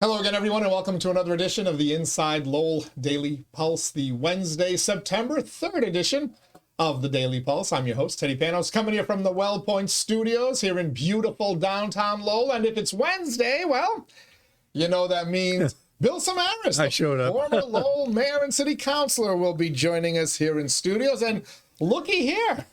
Hello again, everyone, and welcome to another edition of the Inside Lowell Daily Pulse, the Wednesday, September 3rd edition of the Daily Pulse. I'm your host, Teddy Panos, coming here from the Well Point Studios here in beautiful downtown Lowell. And if it's Wednesday, well, you know that means Bill Samaras, I showed up. former Lowell mayor and city councilor, will be joining us here in studios. And looky here.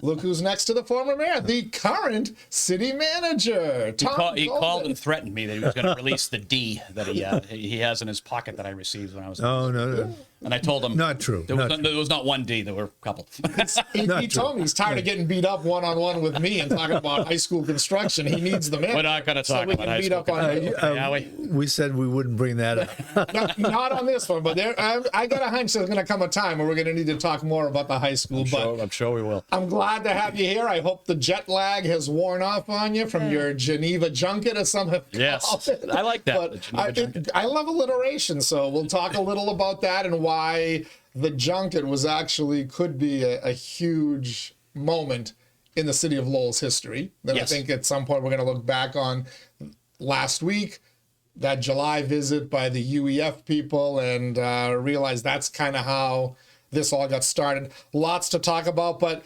Look who's next to the former mayor, the current city manager, Tom He Golden. called and threatened me that he was going to release the D that he has in his pocket that I received when I was. Oh, no. And I told him Not true. There was not one D. There were a couple. He told me he's tired of getting beat up one-on-one with me and talking about high school construction. He needs the man. We're not going to talk we about can high beat school. up on him. Yeah, We said we wouldn't bring that up. Not on this one, but I got a hunch there's going to come a time where we're going to need to talk more about the high school. I'm sure we will. I'm glad to have you here. I hope the jet lag has worn off on you from your Geneva junket, as some have Yes, called it. I like that. But the Geneva junket. I love alliteration, so we'll talk a little about that and why the junket could be a huge moment in the city of Lowell's history. That Yes. I think at some point we're going to look back on last week, that July visit by the UEF people, and realize that's kind of how this all got started. Lots to talk about, but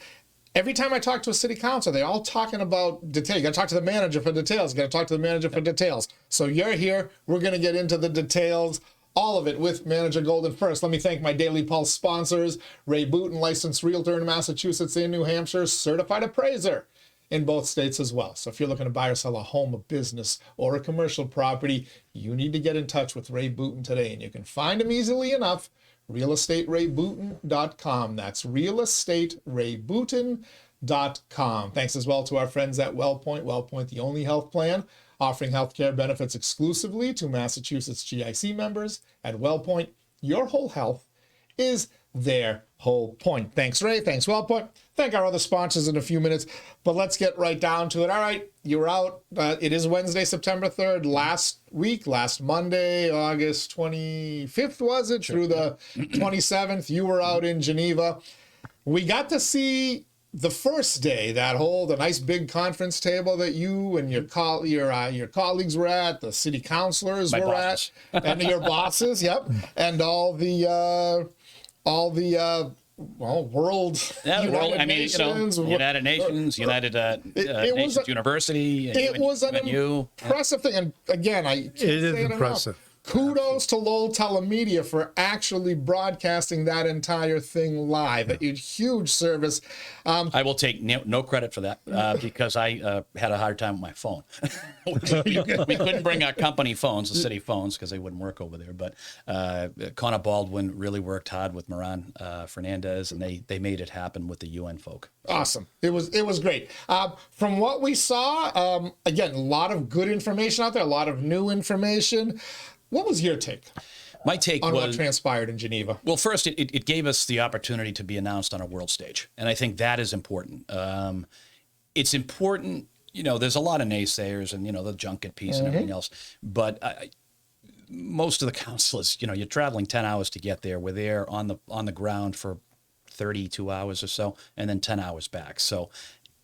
every time I talk to a city council, they're all talking about detail. You got to talk to the manager for details. You got to talk to the manager for details. So you're here. We're going to get into the details, all of it, with Manager Golden. First, let me thank my Daily Pulse sponsors, Ray Booten, licensed realtor in Massachusetts and New Hampshire, certified appraiser in both states as well. So if you're looking to buy or sell a home, a business, or a commercial property, you need to get in touch with Ray Booten today. And you can find him easily enough, realestaterayBooten.com. That's realestaterayBooten.com. Thanks as well to our friends at WellPoint. WellPoint, the only health plan offering healthcare benefits exclusively to Massachusetts GIC members. At WellPoint, your whole health is their whole point. Thanks, Ray. Thanks, WellPoint. Thank our other sponsors in a few minutes, but let's get right down to it. All right, you were out. It is Wednesday, September 3rd. Last Monday, August 25th, was it? Through the 27th, you were out in Geneva. We got to see the first day, the nice big conference table that you and your colleagues were at, the city councilors were at, and your bosses, yep, and all the world United Nations, United Nations, Nations University. It was an impressive thing, and again, It is impressive. Kudos to Lowell Telemedia for actually broadcasting that entire thing live. A huge service. I will take no credit for that because I had a hard time with my phone. we couldn't bring our company phones, the city phones, because they wouldn't work over there. But Connor Baldwin really worked hard with Moran Fernandez, and they made it happen with the UN folk. Awesome. It was great. From what we saw, again, a lot of good information out there, a lot of new information. What was your take? My take on was what transpired in Geneva. Well, first, it gave us the opportunity to be announced on a world stage, and I think that is important. It's important, there's a lot of naysayers and, the junket piece and everything else, but most of the councilors, you're traveling 10 hours to get there. We're there on the ground for 32 hours or so, and then 10 hours back. So,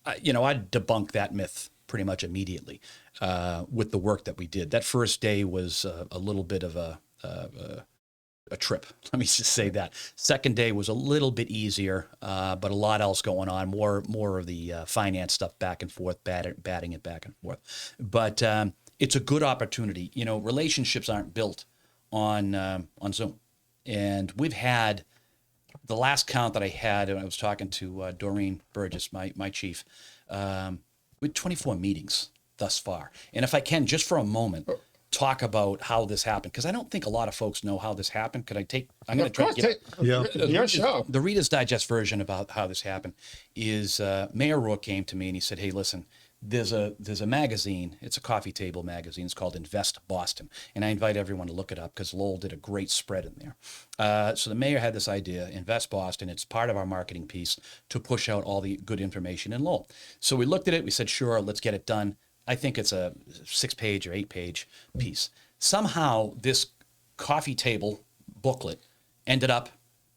I'd debunk that myth pretty much immediately with the work that we did. That first day was a little bit of a trip. Let me just say that. Second day was a little bit easier, but a lot else going on. More of the finance stuff back and forth, batting it back and forth. But it's a good opportunity. Relationships aren't built on Zoom, and we've had the last count that I had, and I was talking to Doreen Burgess, my chief. We had 24 meetings thus far. And if I can, just for a moment, talk about how this happened, because I don't think a lot of folks know how this happened. I'm going to try to get your show. The Reader's Digest version about how this happened is Mayor Rourke came to me and he said, hey, listen, there's a magazine. It's a coffee table magazine. It's called Invest Boston. And I invite everyone to look it up because Lowell did a great spread in there. So the mayor had this idea, Invest Boston. It's part of our marketing piece to push out all the good information in Lowell. So we looked at it. We said, sure, let's get it done. I think it's a 6-page or 8-page piece. Somehow this coffee table booklet ended up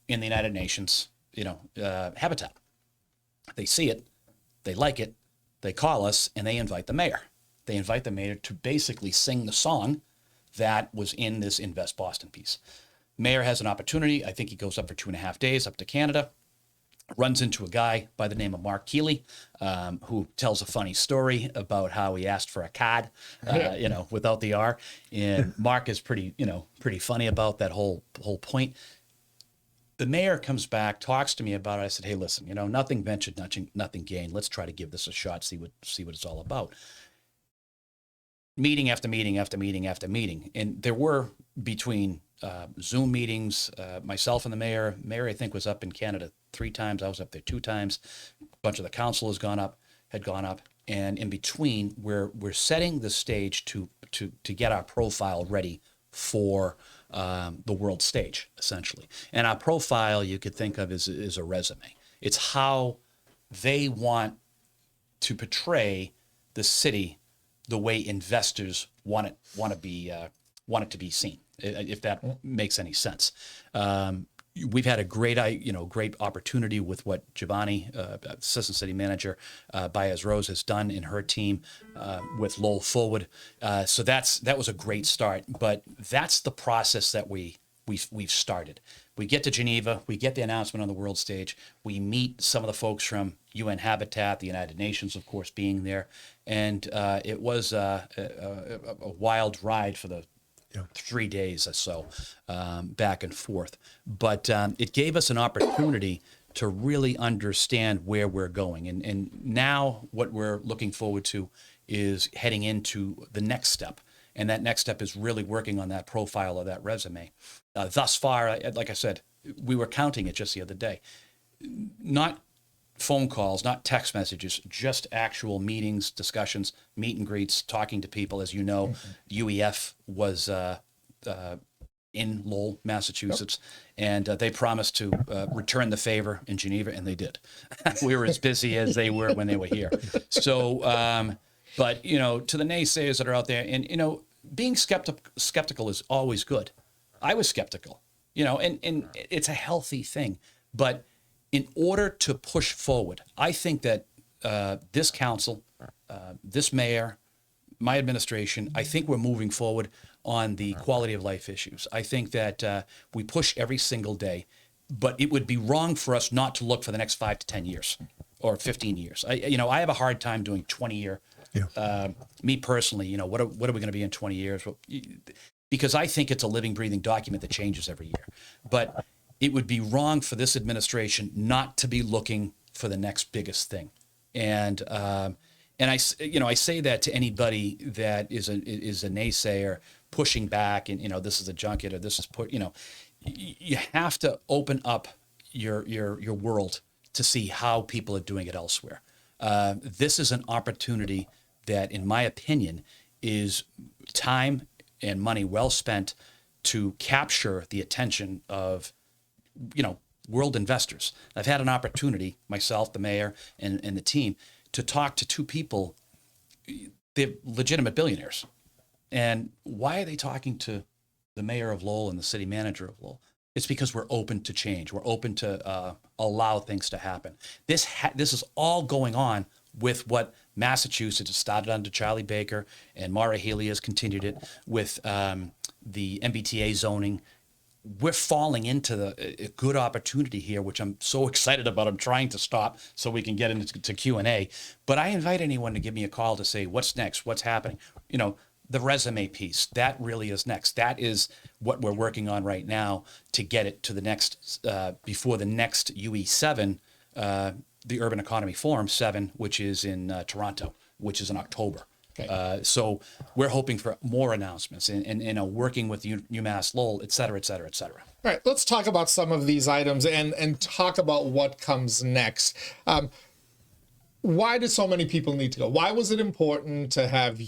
in the United Nations, habitat. They see it, they like it, they call us, and they invite the mayor. They invite the mayor to basically sing the song that was in this Invest Boston piece. Mayor has an opportunity. I think he goes up for 2.5 days up to Canada, runs into a guy by the name of Mark 𝐂𝐚𝐢𝐥𝐲, who tells a funny story about how he asked for a card, without the R. And Mark is pretty funny about that whole point. The mayor comes back, talks to me about it. I said, hey, listen, nothing ventured, nothing gained. Let's try to give this a shot, see what it's all about. Meeting after meeting after meeting after meeting. And there were, between Zoom meetings, myself and the mayor, I think, was up in Canada 3 times. I was up there 2 times. A bunch of the council had gone up. And in between, we're setting the stage to get our profile ready for the world stage, essentially. And our profile, you could think of as a resume. It's how they want to portray the city the way investors want it to be seen, if that makes any sense. We've had a great opportunity with what Giovanni, Assistant City Manager, Baez-Rose, has done in her team with Lowell Forward. So that was a great start. But that's the process that we've started. We get to Geneva, we get the announcement on the world stage, we meet some of the folks from UN Habitat, the United Nations, of course, being there, and it was a wild ride for the 3 days or so, back and forth. But it gave us an opportunity to really understand where we're going. And now what we're looking forward to is heading into the next step. And that next step is really working on that profile of that resume. Thus far, like I said, we were counting it just the other day. Not phone calls, not text messages, just actual meetings, discussions, meet and greets, talking to people. As you know, UEF was in Lowell, Massachusetts, and they promised to return the favor in Geneva, and they did. We were as busy as they were when they were here. So, but, to the naysayers that are out there, and, being skeptical is always good. I was skeptical, and it's a healthy thing. But in order to push forward, I think that this council, this mayor, my administration, I think we're moving forward on the quality of life issues. I think that we push every single day, but it would be wrong for us not to look for the next 5 to 10 years or 15 years. I have a hard time doing 20-year. Me personally, what are we going to be in 20 years? Well, because I think it's a living, breathing document that changes every year. But it would be wrong for this administration not to be looking for the next biggest thing. And I say that to anybody that is a naysayer pushing back, and this is a junket, or this is you have to open up your world to see how people are doing it elsewhere. This is an opportunity that, in my opinion, is time and money well spent to capture the attention of, world investors. I've had an opportunity, myself, the mayor, and the team, to talk to 2 people. They're legitimate billionaires. And why are they talking to the mayor of Lowell and the city manager of Lowell? It's because we're open to change. We're open to allow things to happen. This is all going on with what Massachusetts started under Charlie Baker, and Maura Healey has continued it with the MBTA zoning. We're falling into a good opportunity here, which I'm so excited about. I'm trying to stop so we can get into Q&A. But I invite anyone to give me a call to say, what's next? What's happening? The resume piece, that really is next. That is what we're working on right now to get it to the next, before the next UE7, the Urban Economy Forum 7, which is in Toronto, which is in October. Okay. So we're hoping for more announcements and working with UMass Lowell, et cetera, et cetera, et cetera. All right, let's talk about some of these items and talk about what comes next. Why did so many people need to go? Why was it important to have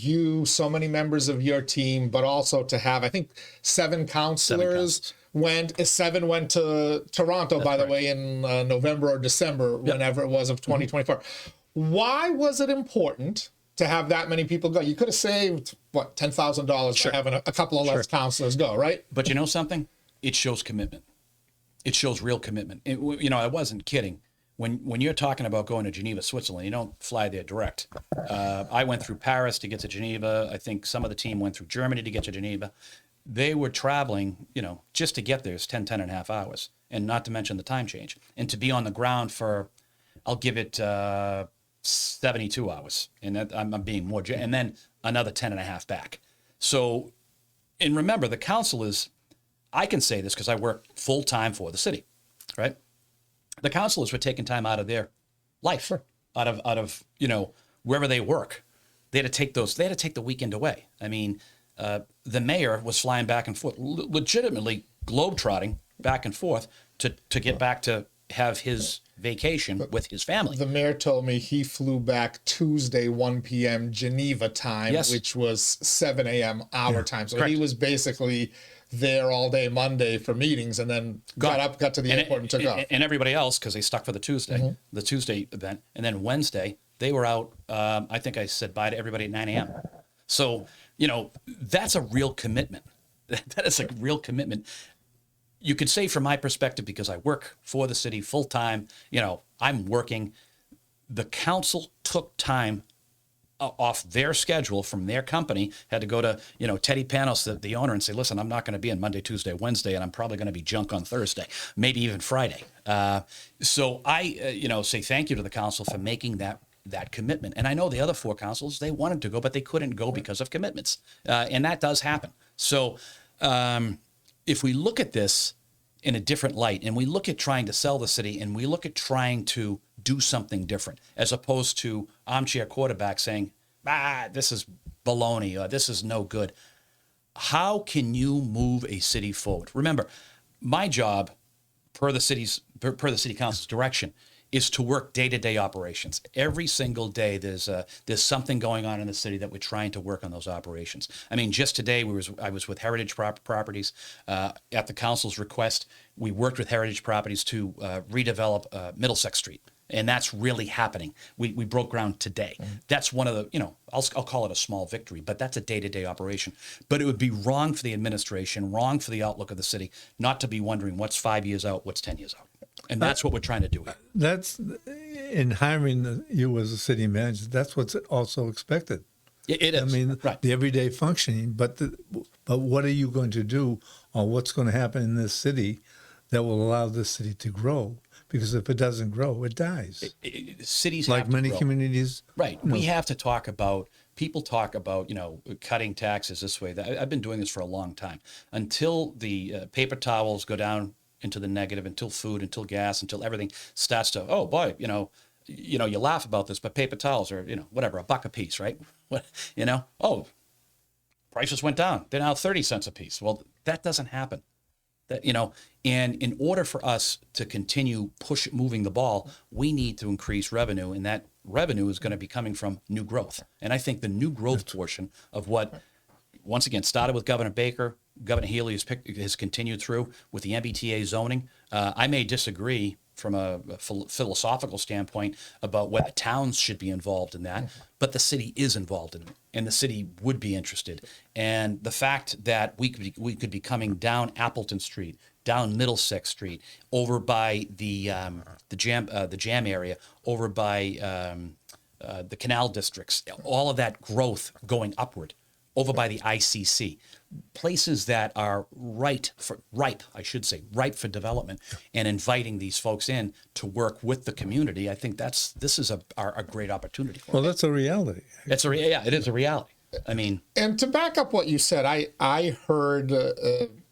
so many members of your team, but also to have, I think, 7 counselors? 7 went to Toronto, by the way, in November or December, whenever it was, of 2024. Why was it important to have that many people go? You could have saved, $10,000 by having a couple of less counselors go, right? But you know something? It shows commitment. It shows real commitment. I wasn't kidding when you're talking about going to Geneva, Switzerland, you don't fly there direct. I went through Paris to get to Geneva. I think some of the team went through Germany to get to Geneva. They were traveling, just to get there is 10 and a half hours, and not to mention the time change. And to be on the ground for, I'll give it 72 hours. And that, I'm being more, and then another 10 and a half back. So, and remember, the council is, I can say this because I work full time for the city, right? The councilors were taking time out of their life, out of wherever they work. They had to take the weekend away. I mean, the mayor was flying back and forth, legitimately globetrotting back and forth to get back to have his vacation with his family. The mayor told me he flew back Tuesday, 1 p.m. Geneva time, Yes. which was 7 a.m. our time. So Correct. he was basically there all day Monday for meetings, and then got to the airport and took off. And everybody else, because they stuck for the Tuesday event. And then Wednesday, they were out. I think I said bye to everybody at 9 a.m. So, that's a real commitment. That is a real commitment. You could say from my perspective, because I work for the city full time, I'm working. The council took time off their schedule from their company, had to go to, Teddy Panos, the owner, and say, listen, I'm not going to be in Monday, Tuesday, Wednesday, and I'm probably going to be junk on Thursday, maybe even Friday. So I, say thank you to the council for making that commitment. And I know the other four councils, they wanted to go, but they couldn't go because of commitments. And that does happen. So if we look at this in a different light, and we look at trying to sell the city, and we look at trying to do something different, as opposed to armchair quarterback saying, this is baloney, or this is no good. How can you move a city forward? Remember, my job, per the city council's direction, is to work day-to-day operations. Every single day, there's something going on in the city that we're trying to work on those operations. I mean, just today, I was with Heritage Properties. At the council's request, we worked with Heritage Properties to redevelop Middlesex Street. And that's really happening. We broke ground today. That's one of the, I'll call it a small victory, but that's a day-to-day operation. But it would be wrong for the administration, wrong for the outlook of the city, not to be wondering what's 5 years out, what's 10 years out. And that's what we're trying to do here. That's in hiring you as a city manager. That's what's also expected. It is. I mean, right. the everyday functioning. But what are you going to do, or what's going to happen in this city that will allow this city to grow? Because if it doesn't grow, it dies. Cities like have to many grow. communities. Right. We have to talk about. People talk about, cutting taxes this way. I've been doing this for a long time. Until the paper towels go down into the negative, until food, until gas, until everything starts to, oh boy, you laugh about this, but paper towels are, whatever, $1 a piece, right? What, oh, prices went down. They're now 30 cents a piece. Well, that doesn't happen. That, and in order for us to continue moving the ball, we need to increase revenue, and that revenue is going to be coming from new growth. And I think the new growth portion of what, once again, started with Governor Baker, Governor Healy has continued through with the MBTA zoning. I may disagree from a philosophical standpoint about whether towns should be involved in that, but the city is involved in it, and the city would be interested. And the fact that we could be coming down Appleton Street, down Middlesex Street, over by the Jam area, over by the canal districts, all of that growth going upward, over by the ICC, places that are ripe for development, and inviting these folks in to work with the community. I think this is a great opportunity for Well, us. that's a reality. It is a reality. I mean, And to back up what you said, I heard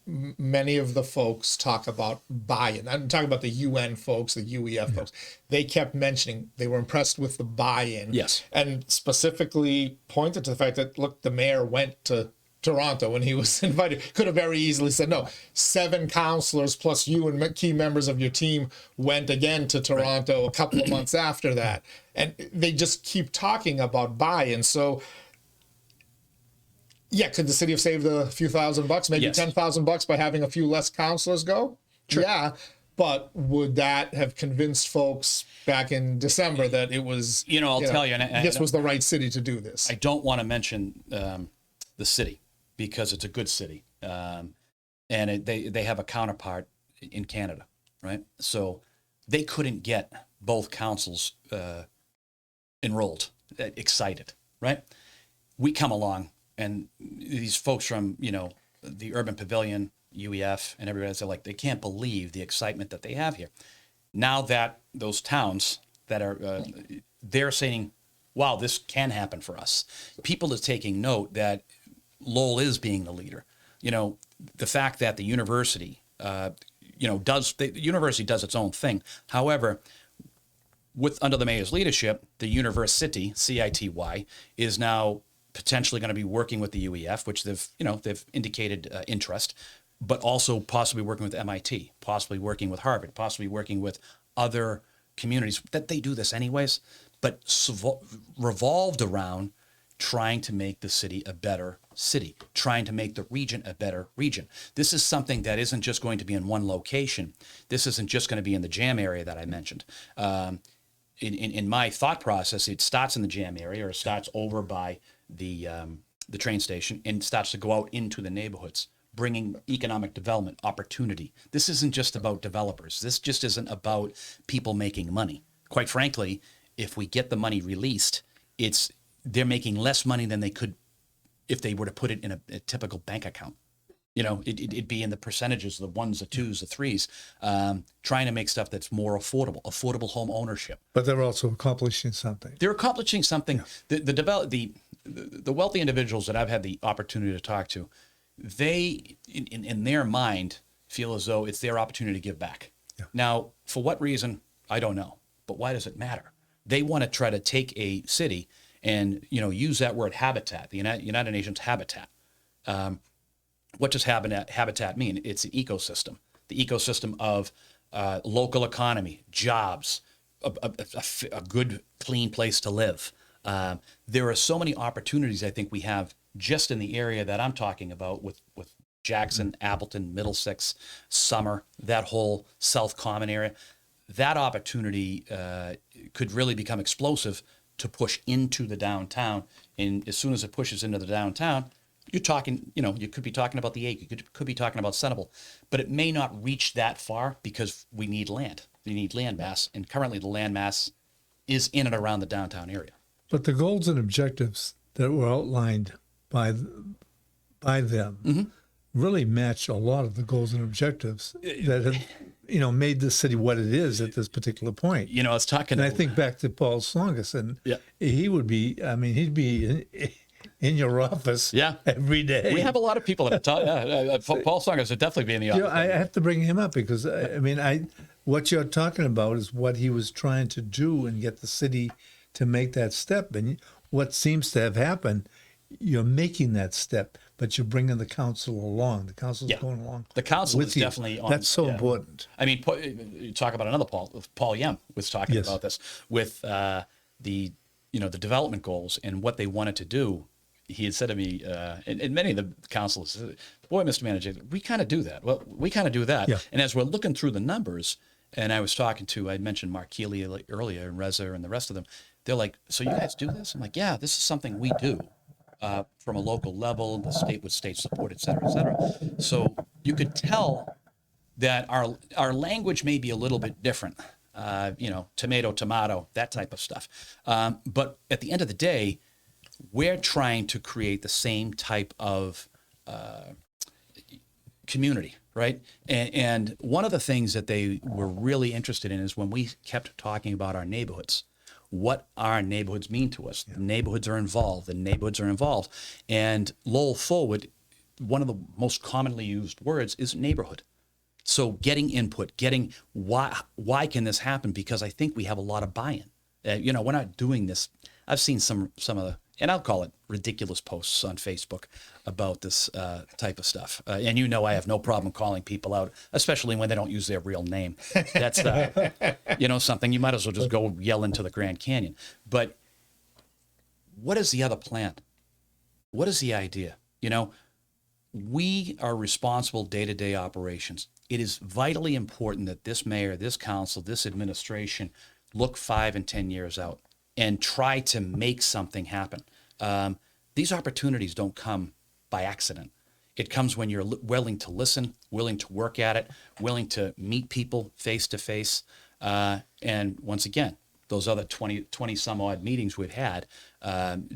many of the folks talk about buy-in. I'm talking about the UN folks, the UEF folks. They kept mentioning they were impressed with the buy-in. Yes. And specifically pointed to the fact that, look, the mayor went to Toronto when he was invited. Could have very easily said no. 7 councilors plus you and key members of your team went again to Toronto a couple of months after that. And they just keep talking about buy-in. So yeah, could the city have saved a few $1,000, maybe Yes. $10,000 by having a few less counselors go? Sure. Yeah, but would that have convinced folks back in December that it was? I'll tell you, and this was the right city to do this. I don't want to mention the city because it's a good city, and they have a counterpart in Canada, right? So they couldn't get both councils enrolled, excited, right? We come along, and these folks from, the Urban Pavilion, UEF, and everybody else are like, they can't believe the excitement that they have here. Now that those towns that are, they're saying, wow, this can happen for us. People are taking note that Lowell is being the leader. The fact that the university, the university does its own thing. However, under the mayor's leadership, the university, CITY, is now potentially going to be working with the UEF, which they've indicated interest, but also possibly working with MIT, possibly working with Harvard, possibly working with other communities that they do this anyways, but revolved around trying to make the city a better city, trying to make the region a better region. This is something that isn't just going to be in one location. This isn't just going to be in the jam area that I mentioned. In my thought process, it starts in the jam area, or it starts over by the train station, and starts to go out into the neighborhoods, bringing economic development opportunity. This isn't just about developers. This just isn't about people making money. Quite frankly, if we get the money released, they're making less money than they could if they were to put it in a typical bank account. It'd be in the percentages, the ones, the twos, the threes, trying to make stuff that's more affordable home ownership. But they're also accomplishing something. They're accomplishing something. Yeah. The wealthy individuals that I've had the opportunity to talk to, they, in their mind, feel as though it's their opportunity to give back. Yeah. Now, for what reason, I don't know. But why does it matter? They want to try to take a city and use that word habitat, the United Nations habitat. What does habitat mean? It's an ecosystem, the ecosystem of local economy, jobs, a good, clean place to live. There are so many opportunities I think we have just in the area that I'm talking about with Jackson, Appleton, Middlesex, Summer, that whole South Common area. That opportunity could really become explosive to push into the downtown. And as soon as it pushes into the downtown, you're talking, you could be talking about the Ake, you could be talking about Senable, but it may not reach that far because we need land. We need land mass, and currently the land mass is in and around the downtown area. But the goals and objectives that were outlined by them mm-hmm. really match a lot of the goals and objectives that have made this city what it is at this particular point. I was talking, and I think back to Paul Slongus, and he'd be in your office every day. We have a lot of people that Paul Slongus would definitely be in the office. I have to bring him up because what you're talking about is what he was trying to do and get the city to make that step. And what seems to have happened, you're making that step, but you're bringing the council along. The council's going along. The council is definitely on. That's so important. I mean, you talk about another Paul Yem was talking about this with the development goals and what they wanted to do. He had said to me, and many of the councilors, boy, Mr. Manager, we kind of do that. Well, we kind of do that. Yeah. And as we're looking through the numbers, and I was talking to, I mentioned Mark Keeley earlier, and Reza and the rest of them, they're like, so you guys do this? I'm like, yeah, this is something we do from a local level, the state with state support, et cetera, et cetera. So you could tell that our language may be a little bit different, tomato, that type of stuff. But at the end of the day, we're trying to create the same type of community, right? And one of the things that they were really interested in is when we kept talking about our neighborhoods, what our neighborhoods mean to us. Yeah. The neighborhoods are involved. And Lowell Forward, one of the most commonly used words is neighborhood. So getting input, getting why can this happen? Because I think we have a lot of buy-in. We're not doing this. I've seen some of the, and I'll call it ridiculous posts on Facebook about this type of stuff. And I have no problem calling people out, especially when they don't use their real name. That's, something you might as well just go yell into the Grand Canyon. But what is the other plan? What is the idea? We are responsible day-to-day operations. It is vitally important that this mayor, this council, this administration look 5 and 10 years out and try to make something happen. These opportunities don't come by accident. It comes when you're willing to listen, willing to work at it, willing to meet people face to face. And once again, those other 20 some odd meetings we've had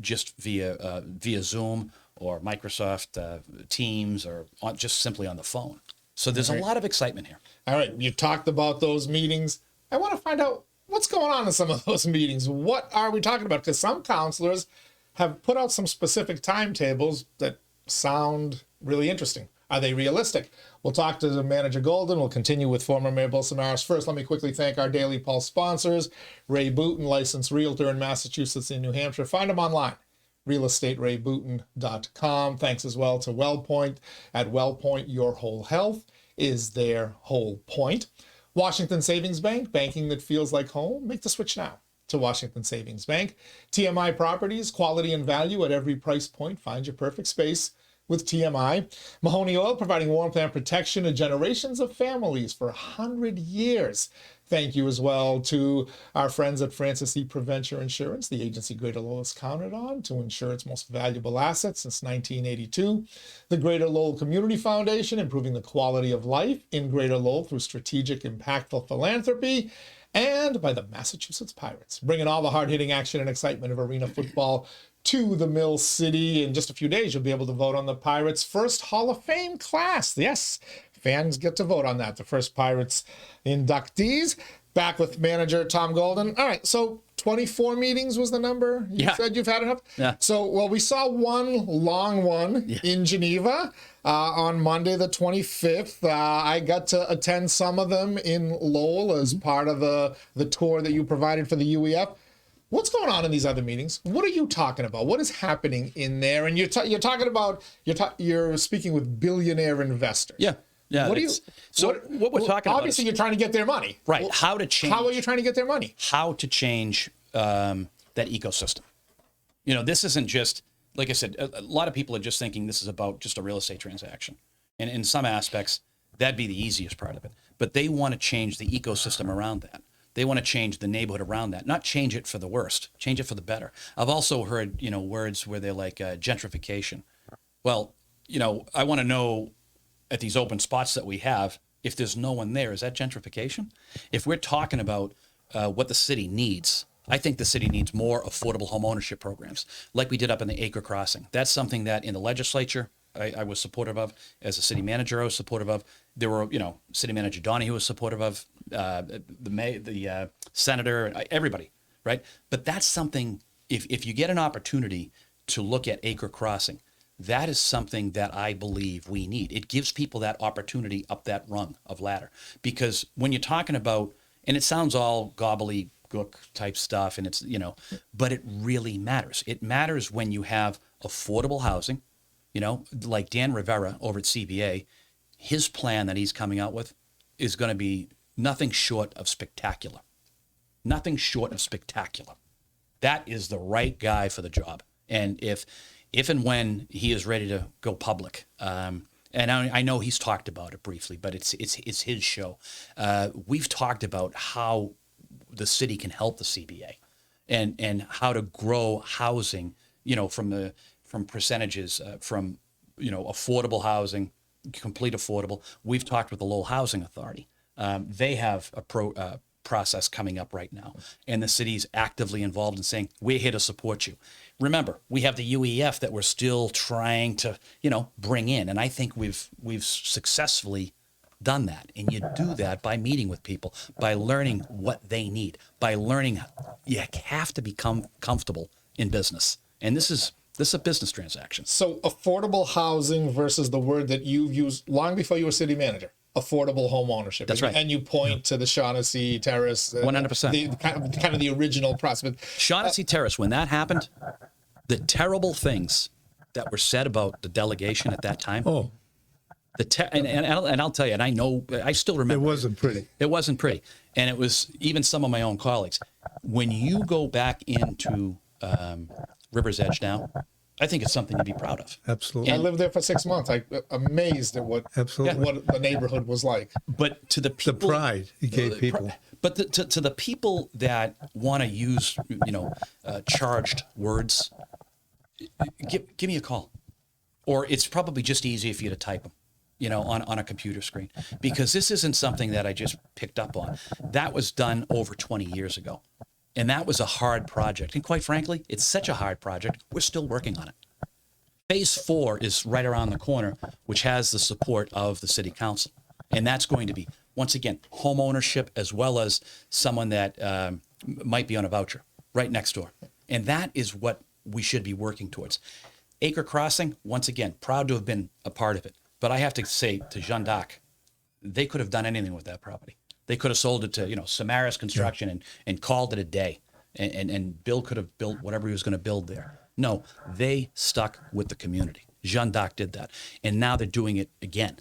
just via Zoom or Microsoft Teams or just simply on the phone. So there's a lot of excitement here. All right, you talked about those meetings. I want to find out what's going on in some of those meetings. What are we talking about? Because some counselors have put out some specific timetables that sound really interesting. Are they realistic? We'll talk to the Manager Golden. We'll continue with former Mayor Bolsonaro's. First, let me quickly thank our Daily Pulse sponsors. Ray Booten, licensed realtor in Massachusetts and New Hampshire. Find him online, realestaterayBooten.com. Thanks as well to WellPoint. At WellPoint, your whole health is their whole point. Washington Savings Bank, banking that feels like home. Make the switch now to Washington Savings Bank. TMI Properties, quality and value at every price point. Find your perfect space with TMI. Mahoney Oil, providing warmth and protection to generations of families for 100 years. Thank you as well to our friends at Francis E. Preventure Insurance, the agency Greater Lowell has counted on to insure its most valuable assets since 1982. The Greater Lowell Community Foundation, improving the quality of life in Greater Lowell through strategic, impactful philanthropy. And by the Massachusetts Pirates, bringing all the hard-hitting action and excitement of arena football to the Mill City. In just a few days, you'll be able to vote on the Pirates' first Hall of Fame class. Yes, fans get to vote on that. The first Pirates inductees. Back with manager Tom Golden. All right, so 24 meetings was the number? You said you've had enough? Yeah. So, well, we saw one long one in Geneva on Monday the 25th. I got to attend some of them in Lowell as part of the tour that you provided for the UEF. What's going on in these other meetings? What are you talking about? What is happening in there? And you're talking about, you're speaking with billionaire investors. Yeah. Yeah. What we're talking about? Obviously, you're trying to get their money. Right. Well, how to change. How are you trying to get their money? How to change that ecosystem. You know, this isn't just, like I said, a lot of people are just thinking this is about just a real estate transaction. And in some aspects, that'd be the easiest part of it. But they want to change the ecosystem around that. They want to change the neighborhood around that, not change it for the worst, change it for the better. I've also heard, words where they're like gentrification. Well, I want to know at these open spots that we have, if there's no one there, is that gentrification? If we're talking about what the city needs, I think the city needs more affordable home ownership programs, like we did up in the Acre Crossing. That's something that in the legislature, I was supportive of. As a city manager, I was supportive of. There were, City Manager Donahue was supportive of, the senator, everybody, right? But that's something, if you get an opportunity to look at Acre Crossing, that is something that I believe we need. It gives people that opportunity up that rung of ladder. Because when you're talking about, and it sounds all gobbledygook type stuff, and it's, but it really matters. It matters when you have affordable housing, like Dan Rivera over at CBA, his plan that he's coming out with is going to be nothing short of spectacular. Nothing short of spectacular. That is the right guy for the job. And if and when he is ready to go public, and I know he's talked about it briefly, but it's his show. We've talked about how the city can help the CBA, and how to grow housing, from percentages, from affordable housing, complete affordable. We've talked with the Lowell Housing Authority. They have a process coming up right now, and the city's actively involved in saying, we're here to support you. Remember, we have the UEF that we're still trying to, bring in, and I think we've successfully done that. And you do that by meeting with people, by learning what they need, by learning you have to become comfortable in business. And this is a business transaction. So affordable housing versus the word that you've used long before you were city manager. Affordable home ownership. That's right. And you point to the Shaughnessy Terrace. 100%. The kind of the original process. Shaughnessy Terrace, when that happened, the terrible things that were said about the delegation at that time. Oh, and I'll tell you, and I know, I still remember. it wasn't pretty. It wasn't pretty. And it was even some of my own colleagues. When you go back into River's Edge now, I think it's something to be proud of. Absolutely. I lived there for 6 months. I'm amazed at what the neighborhood was like. But to the people, The pride he gave people. But to the people that want to use, charged words, give me a call, or it's probably just easier for you to type them. on a computer screen, because this isn't something that I just picked up on. That was done over 20 years ago. And that was a hard project. And quite frankly, it's such a hard project, we're still working on it. Phase 4 is right around the corner, which has the support of the city council. And that's going to be, once again, home ownership, as well as someone that might be on a voucher right next door. And that is what we should be working towards. Acre Crossing, once again, proud to have been a part of it. But I have to say to Jeanne d'Arc, they could have done anything with that property. They could have sold it to, Samaras Construction and called it a day. And Bill could have built whatever he was going to build there. No, they stuck with the community. Jeanne d'Arc did that. And now they're doing it again.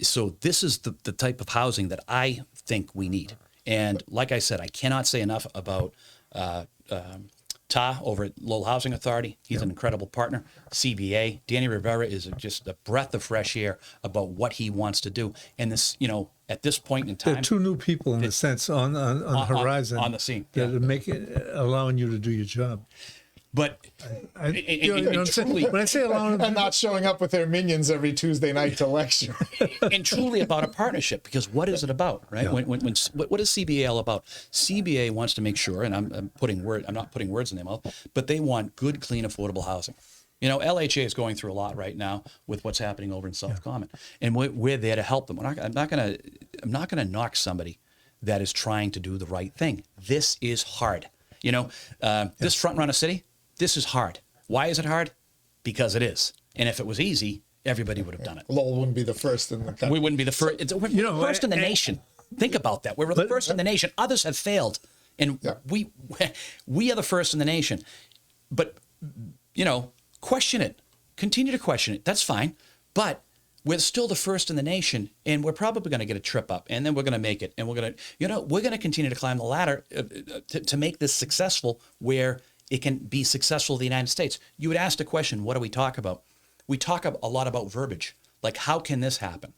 So this is the type of housing that I think we need. And like I said, I cannot say enough about Ta over at Lowell Housing Authority. He's an incredible partner. CBA, Danny Rivera is just a breath of fresh air about what he wants to do. And this, at this point in time, There are two new people, in a sense, on the horizon. On the scene. That are allowing you to do your job. But You know what I'm saying? When I say allowing And not showing up with their minions every Tuesday night to lecture. and truly about a partnership, because what is it about, right? Yeah. What is CBA all about? CBA wants to make sure, and I'm not putting words in their mouth, but they want good, clean, affordable housing. LHA is going through a lot right now with what's happening over in South Common, and we're there to help them. I'm not gonna knock somebody that is trying to do the right thing. This is hard. This front runner city, this is hard. Why is it hard? Because it is. And if it was easy, everybody would have done it. Lowell wouldn't be the first in the country. We wouldn't be the first. We're the first in the nation. Think about that. We're the first in the nation. Others have failed, and we are the first in the nation. But question it. Continue to question it. That's fine. But we're still the first in the nation, and we're probably going to get a trip up, and then we're going to make it, and we're going to continue to climb the ladder to make this successful, where it can be successful in the United States. You would ask the question, what do we talk about? We talk a lot about verbiage. Like, how can this happen?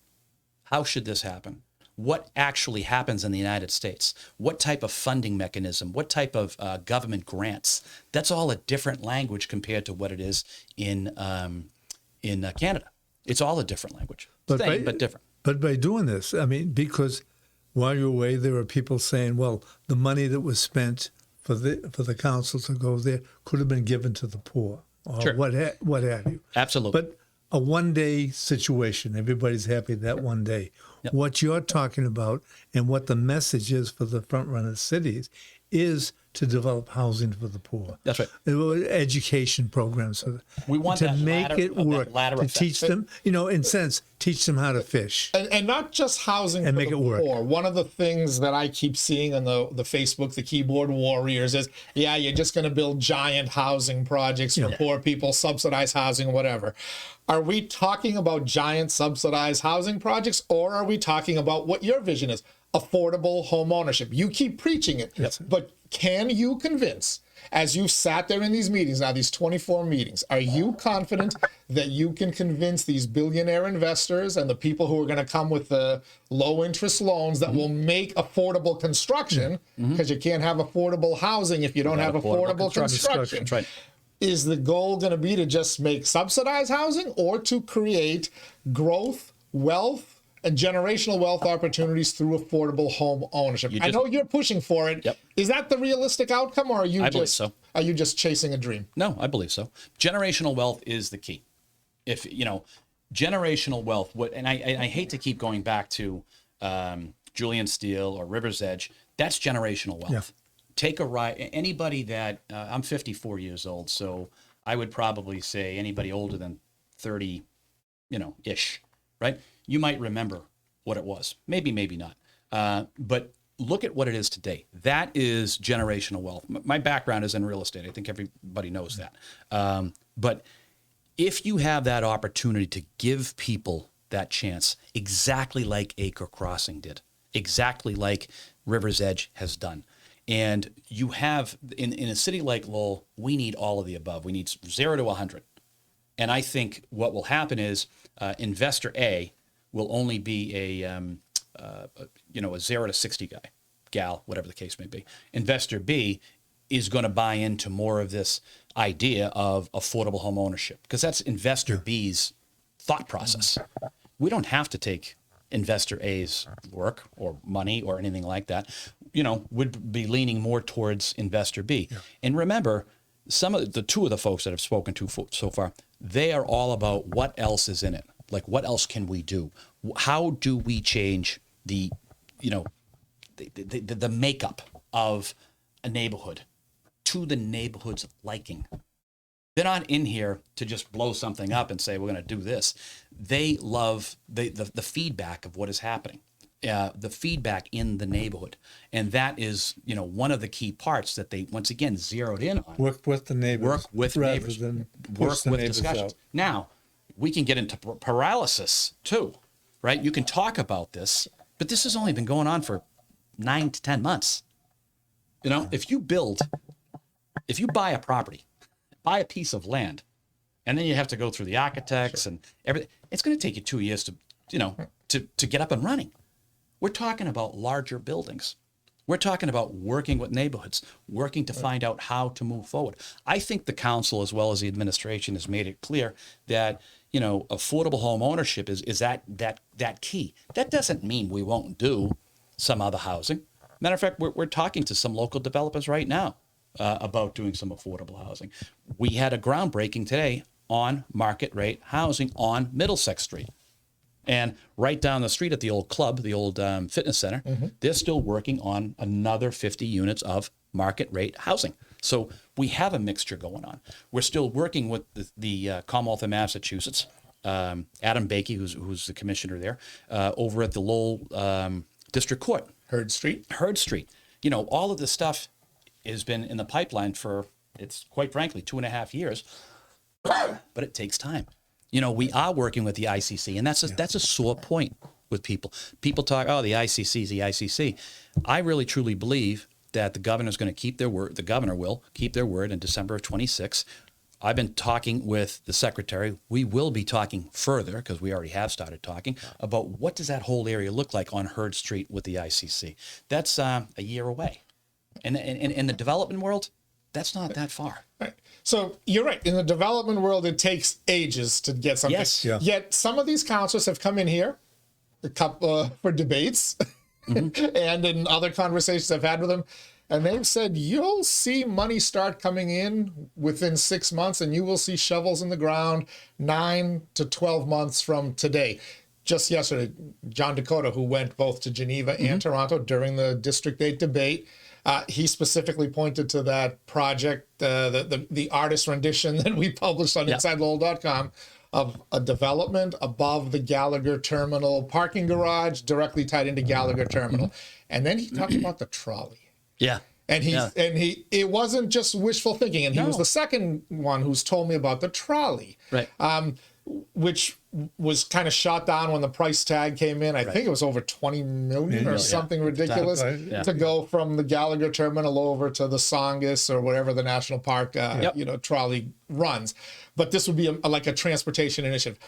How should this happen? What actually happens in the United States? What type of funding mechanism? What type of government grants? That's all a different language compared to what it is in Canada. It's all a different language. Same, but different. But by doing this, because while you're away, there are people saying, well, the money that was spent for the council to go there could have been given to the poor, or Sure. what have you. Absolutely. But a one-day situation, everybody's happy that one day. Yep. What you're talking about and what the message is for the front-runner cities is to develop housing for the poor. That's right. Education programs. We want to that make ladder- it that work, ladder to effect. teach them, in sense, teach them how to fish. And not just housing And for make the it work. poor. One of the things that I keep seeing on the Facebook, the keyboard warriors, is, you're just going to build giant housing projects for poor people, subsidized housing, whatever. Are we talking about giant subsidized housing projects, or are we talking about what your vision is? Affordable home ownership. You keep preaching it, but can you convince, as you've sat there in these meetings, now these 24 meetings, are you confident that you can convince these billionaire investors and the people who are going to come with the low interest loans that will make affordable construction, because you can't have affordable housing if you don't have affordable construction. That's right. Is the goal going to be to just make subsidized housing, or to create growth, wealth, and generational wealth opportunities through affordable home ownership? I know you're pushing for it. Yep. Is that the realistic outcome, or are you believe so. Are you just chasing a dream? No, I believe so. Generational wealth is the key. If generational wealth, and I hate to keep going back to Julian Steel or River's Edge. That's generational wealth. Yeah. Take a ride. Anybody that I'm 54 years old, so I would probably say anybody older than 30, ish, right? You might remember what it was. Maybe not. But look at what it is today. That is generational wealth. My background is in real estate. I think everybody knows that. But if you have that opportunity to give people that chance, exactly like Acre Crossing did, exactly like River's Edge has done, and you have, in a city like Lowell, we need all of the above. We need 0 to 100. And I think what will happen is investor A will only be a 0 to 60 guy, gal, whatever the case may be. Investor B is going to buy into more of this idea of affordable home ownership, because that's investor B's thought process. We don't have to take investor A's work or money or anything like that. You know, would be leaning more towards investor B. Yeah. And remember, two of the folks that I've spoken to so far, they are all about what else is in it. Like, what else can we do? How do we change the makeup of a neighborhood to the neighborhood's liking? They're not in here to just blow something up and say, we're going to do this. They love the feedback of what is happening, the feedback in the neighborhood. And that is, one of the key parts that they, once again, zeroed in on. Work with the neighbors. Work with neighbors. Work with discussions. Out. Now, we can get into paralysis too, right? You can talk about this, but this has only been going on for 9 to 10 months. If you buy a property, buy a piece of land, and then you have to go through the architects and everything, it's going to take you 2 years to get up and running. We're talking about larger buildings. We're talking about working with neighborhoods, working to find out how to move forward. I think the council, as well as the administration, has made it clear that, affordable home ownership is that key. That doesn't mean we won't do some other housing. Matter of fact, we're talking to some local developers right now about doing some affordable housing. We had a groundbreaking today on market rate housing on Middlesex Street. And right down the street at the old club, the old fitness center, they're still working on another 50 units of market rate housing. So we have a mixture going on. We're still working with the Commonwealth of Massachusetts, Adam Bakey, who's the commissioner there, over at the Lowell District Court. Heard Street. All of this stuff has been in the pipeline for, it's quite frankly, 2.5 years, but it takes time. We are working with the ICC, and that's a sore point with people. People talk, the ICC is the ICC. I really truly believe that the governor's going to keep their word. The governor will keep their word in December of 26. I've been talking with the secretary. We will be talking further, because we already have started talking, about what does that whole area look like on Heard Street with the ICC. That's a year away. And in the development world, that's not that far. Right. So you're right. In the development world, it takes ages to get something. Yes. Yeah. Yet some of these councilors have come in here for debates and in other conversations I've had with them, and they've said, you'll see money start coming in within 6 months, and you will see shovels in the ground 9 to 12 months from today. Just yesterday, John Dakota, who went both to Geneva and Toronto during the District 8 debate, he specifically pointed to that project, the artist rendition that we published on InsideLowell.com of a development above the Gallagher Terminal parking garage directly tied into Gallagher Terminal. And then he talked about the trolley. Yeah. And it wasn't just wishful thinking. And he was the second one who's told me about the trolley. Right. Which was kind of shot down when the price tag came in. I think it was over 20 million or something ridiculous to go from the Gallagher Terminal over to the Songus or whatever the national park trolley runs. But this would be like a transportation initiative.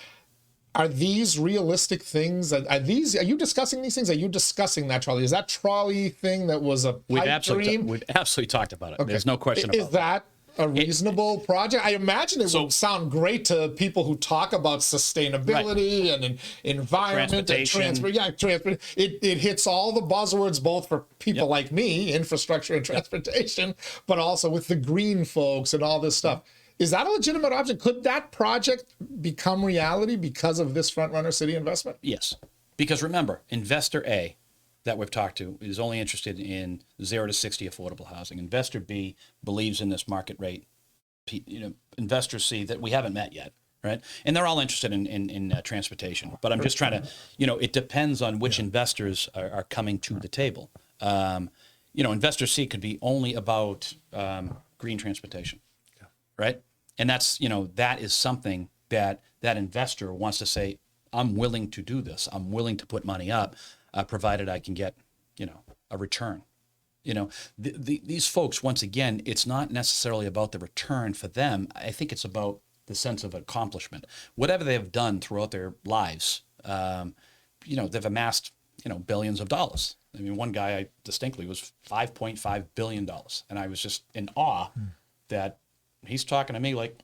Are these realistic things? Are you discussing these things? Are you discussing that trolley? Is that trolley thing that was a pipe dream? We've absolutely talked about it. Okay. There's no question about it. Is that a reasonable project? I imagine it would sound great to people who talk about sustainability and environment and transport. It hits all the buzzwords, both for people like me, infrastructure and transportation, but also with the green folks and all this stuff. Is that a legitimate option? Could that project become reality because of this front-runner city investment? Yes, because remember, investor A that we've talked to is only interested in 0 to 60 affordable housing. Investor B believes in this market rate. Investor C that we haven't met yet, right? And they're all interested in transportation. But I'm just trying to, it depends on which investors are coming to the table. Investor C could be only about green transportation, right? And that's, that is something that investor wants to say, I'm willing to do this. I'm willing to put money up, provided I can get, a return. These folks, once again, it's not necessarily about the return for them. I think it's about the sense of accomplishment. Whatever they have done throughout their lives, they've amassed, billions of dollars. I mean, one guy I distinctly was $5.5 billion. And I was just in awe that he's talking to me like,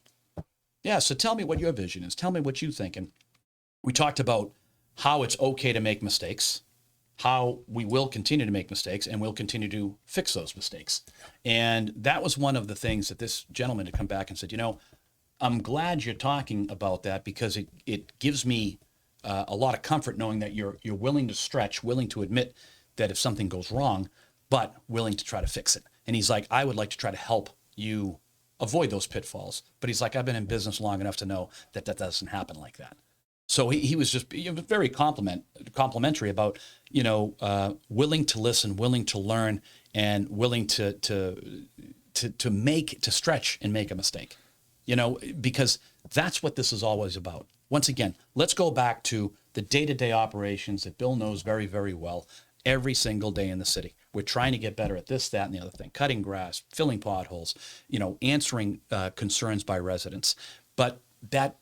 yeah, so tell me what your vision is. Tell me what you think. And we talked about how it's okay to make mistakes, how we will continue to make mistakes, and we'll continue to fix those mistakes. And that was one of the things that this gentleman had come back and said, you know, I'm glad you're talking about that, because it gives me a lot of comfort knowing that you're willing to stretch, willing to admit that if something goes wrong, but willing to try to fix it. And he's like, I would like to try to help you avoid those pitfalls. But he's like, I've been in business long enough to know that that doesn't happen like that. So he was just very complimentary about, you know, willing to listen, willing to learn, and willing to stretch and make a mistake, you know, because that's what this is always about. Once again, let's go back to the day-to-day operations that Bill knows very, very well every single day in the city. We're trying to get better at this, that, and the other thing, cutting grass, filling potholes, you know, answering concerns by residents. But that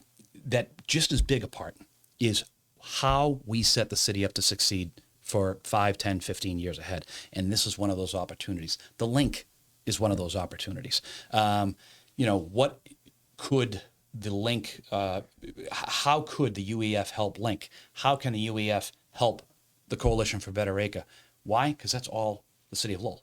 just as big a part is how we set the city up to succeed for 5, 10, 15 years ahead. And this is one of those opportunities. The link is one of those opportunities. You know, what could the link, how could the UEF help link? How can the UEF help the Coalition for Better Acre? Why? Because that's all the city of Lowell.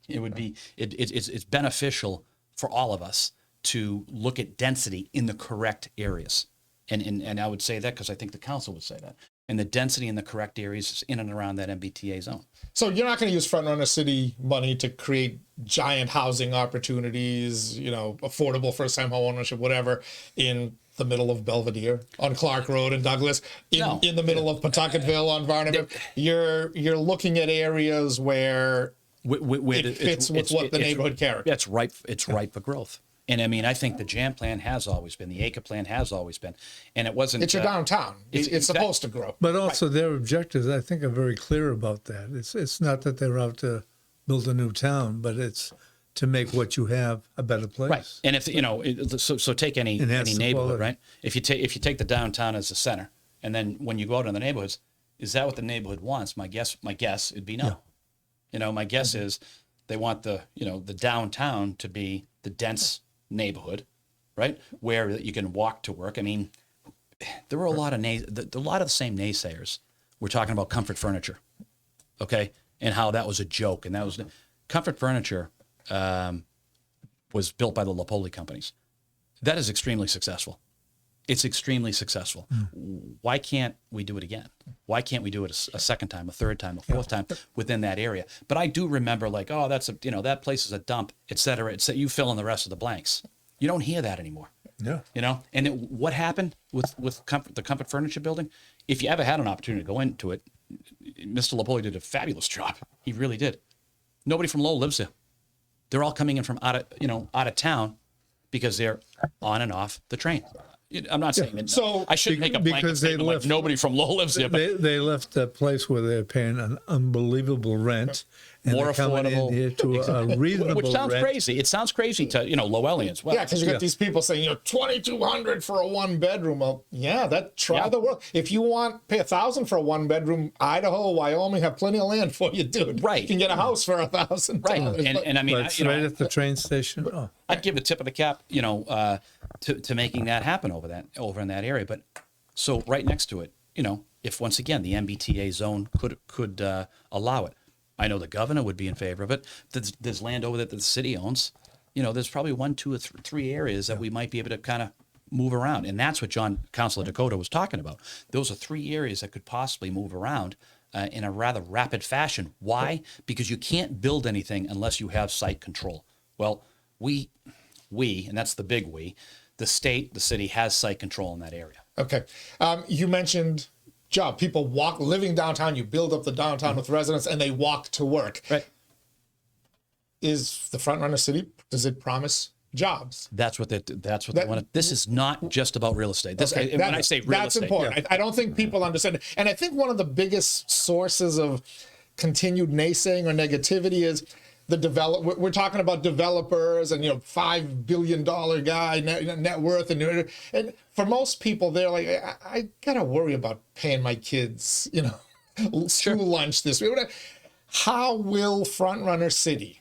It would be, it's beneficial for all of us to look at density in the correct areas. And I would say that because I think the council would say that. And the density in the correct areas is in and around that MBTA zone. So you're not going to use Front Runner City money to create giant housing opportunities, you know, affordable first-time home ownership, whatever, in the middle of Belvedere, on Clark Road in Douglas, in the middle of Pawtucketville on Varnum. You're looking at areas where it fits with what the neighborhood character. It's ripe. It's ripe for growth. And I mean, I think the JAM plan has always been, the ACRE plan has always been, and it wasn't. It's your downtown. It's supposed to grow. But also their objectives, I think, are very clear about that. It's not that they're out to build a new town, but it's to make what you have a better place. Right. And if you know, so take any neighborhood, right? If you take the downtown as the center, and then when you go out in the neighborhoods, is that what the neighborhood wants? My guess would be no. Yeah. You know, my guess is they want the downtown to be the dense neighborhood, right, where you can walk to work. I mean, there were a lot of the same naysayers. We're talking about Comfort Furniture, okay, and how that was a joke, and that was Comfort Furniture was built by the Lowell companies. That is extremely successful. It's extremely successful. Why can't we do it again? Why can't we do it a second time, a third time, a fourth time within that area? But I do remember, like, oh, that place is a dump, et cetera. You fill in the rest of the blanks. You don't hear that anymore. Yeah. You know, and what happened with the Comfort Furniture building? If you ever had an opportunity to go into it, Mr. Lowell did a fabulous job. He really did. Nobody from Lowell lives there. They're all coming in from out of town because they're on and off the train. I'm not saying that. So I shouldn't make a blanket statement like nobody from Lowell lives there. But they left a place where they're paying an unbelievable rent. And more affordable, in here to a reasonable which sounds rent. crazy. It sounds crazy to Lowellians. Well, yeah, because you got these people saying $2,200 for a 1-bedroom. Well, yeah, the world. If you pay $1,000 for a 1-bedroom, Idaho, Wyoming have plenty of land for you, dude. Right, you can get a house for $1,000. Right, and I mean, right at the train station. Oh. I'd give a tip of the cap, to making that happen over in that area. But so right next to it, if once again the MBTA zone could allow it. I know the governor would be in favor of it. There's land over there that the city owns. There's probably 1, 2, or 3 areas that we might be able to kind of move around. And that's what Councilor Dakota was talking about. Those are 3 areas that could possibly move around in a rather rapid fashion. Why? Because you can't build anything unless you have site control. Well, we, and that's the big we, the state, the city has site control in that area. Okay. You mentioned job. People living downtown, you build up the downtown with residents and they walk to work. Right. Is the Front Runner City, does it promise jobs? That's what they want. This is not just about real estate. When I say real that's estate. That's important. I don't think people understand it. And I think one of the biggest sources of continued naysaying or negativity is we're talking about developers and $5 billion guy net worth and for most people they're like, I gotta worry about paying my kids school lunch this week. How will Front Runner City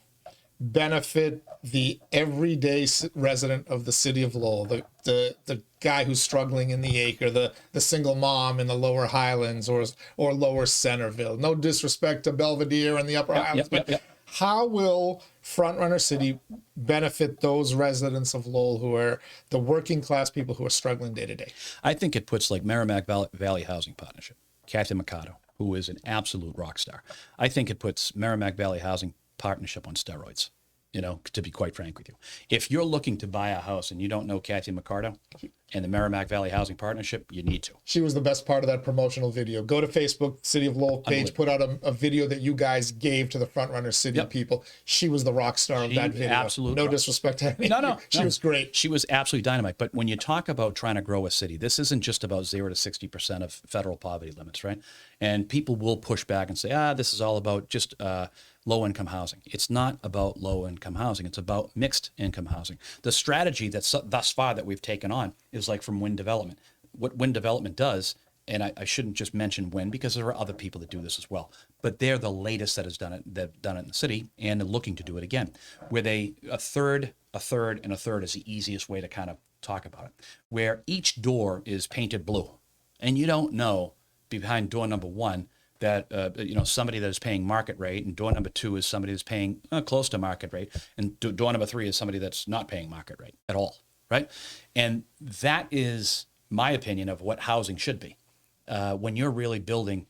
benefit the everyday resident of the city of Lowell, the guy who's struggling in the acre, the single mom in the lower Highlands or lower Centerville? No disrespect to Belvedere and the upper Highlands, but how will Frontrunner City benefit those residents of Lowell who are the working class people who are struggling day to day? I think it puts like Merrimack Valley Housing Partnership, 𝐃𝐚𝐢𝐥𝐲, who is an absolute rock star. I think it puts Merrimack Valley Housing Partnership on steroids, you know, to be quite frank with you. If you're looking to buy a house and you don't know 𝐃𝐚𝐢𝐥𝐲 and the Merrimack Valley Housing Partnership, you need to. She was the best part of that promotional video. Go to Facebook, City of Lowell page, put out a video that you guys gave to the Frontrunner City people. She was the rock star of that video. Absolutely. No disrespect to any. No. She was great. She was absolutely dynamite. But when you talk about trying to grow a city, this isn't just about 0 to 60% of federal poverty limits, right? And people will push back and say, this is all about just low-income housing. It's not about low-income housing. It's about mixed-income housing. The strategy that's thus far that we've taken on is like from wind development. What wind development does, and I shouldn't just mention wind because there are other people that do this as well, but they're the latest that has done it. They've done it in the city and are looking to do it again, where a third, and a third is the easiest way to kind of talk about it, where each door is painted blue, and you don't know behind door number one that somebody that is paying market rate, and door number two is somebody that's paying close to market rate, and door number three is somebody that's not paying market rate at all, right? And that is my opinion of what housing should be. When you're really building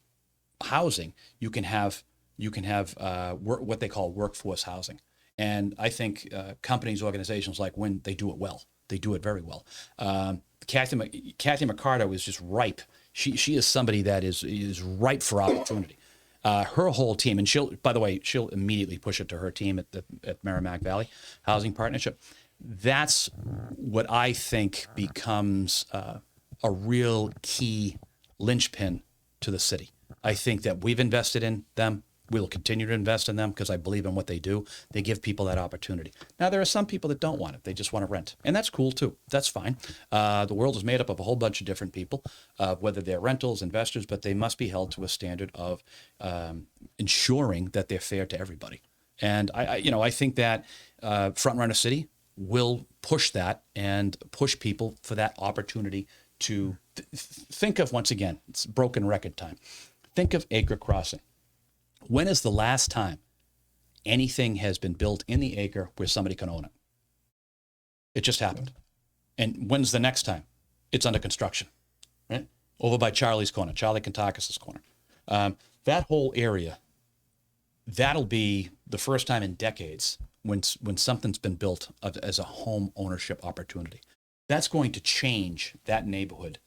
housing, you can have what they call workforce housing, and I think companies, organizations like Wind, they do it well. They do it very well. 𝐃𝐚𝐢𝐥𝐲 is just ripe. She is somebody that is ripe for opportunity. Her whole team, and she'll immediately push it to her team at Merrimack Valley Housing Partnership. That's what I think becomes a real key linchpin to the city. I think that we've invested in them. We'll continue to invest in them because I believe in what they do. They give people that opportunity. Now, there are some people that don't want it. They just want to rent. And that's cool, too. That's fine. The world is made up of a whole bunch of different people, whether they're rentals, investors, but they must be held to a standard of ensuring that they're fair to everybody. And I think that Frontrunner City will push that and push people for that opportunity to think of, once again, it's broken record time. Think of Acre Crossing. When is the last time anything has been built in the acre where somebody can own it? It just happened. And when's the next time? It's under construction, right? Over by Charlie's Corner, Charlie Kantakis' corner. That whole area, that'll be the first time in decades when something's been built as a home ownership opportunity. That's going to change that neighborhood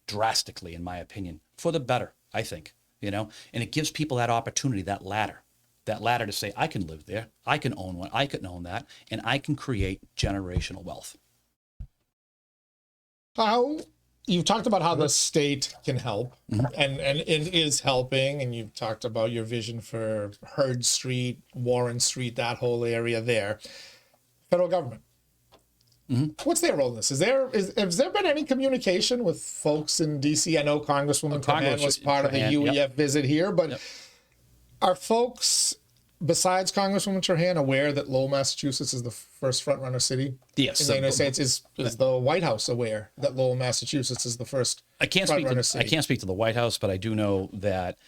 drastically, in my opinion, for the better, I think. And it gives people that opportunity, that ladder to say, I can live there, I can own one, I can own that, and I can create generational wealth. You've talked about how the state can help, and it is helping, and you've talked about your vision for Heard Street, Warren Street, that whole area there. Federal government. What's their role in this? Has there been any communication with folks in D.C.? I know Congresswoman Trahan was part of the UEF visit here, but are folks, besides Congresswoman Trahan, aware that Lowell, Massachusetts is the first Frontrunner city? Yes. In the United States, is the White House aware that Lowell, Massachusetts is the first Frontrunner city? I can't speak to the White House, but I do know that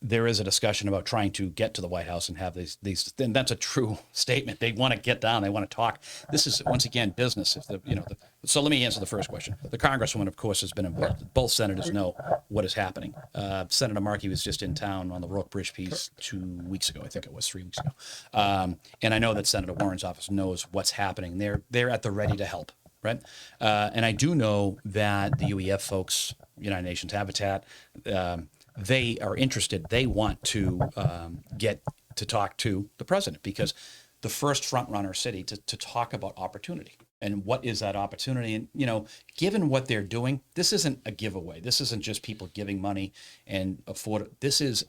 there is a discussion about trying to get to the White House and have these, and that's a true statement. They want to get down. They want to talk. This is, once again, business. So let me answer the first question. The Congresswoman, of course, has been involved. Both senators know what is happening. Senator Markey was just in town on the Rourke Bridge piece 2 weeks ago. I think it was 3 weeks ago. And I know that Senator Warren's office knows what's happening. They're at the ready to help, right? And I do know that the UEF folks, United Nations Habitat, they are interested. They want to get to talk to the president because the first Frontrunner city to talk about opportunity and what is that opportunity. And, given what they're doing, this isn't a giveaway. This isn't just people giving money and afford it. This is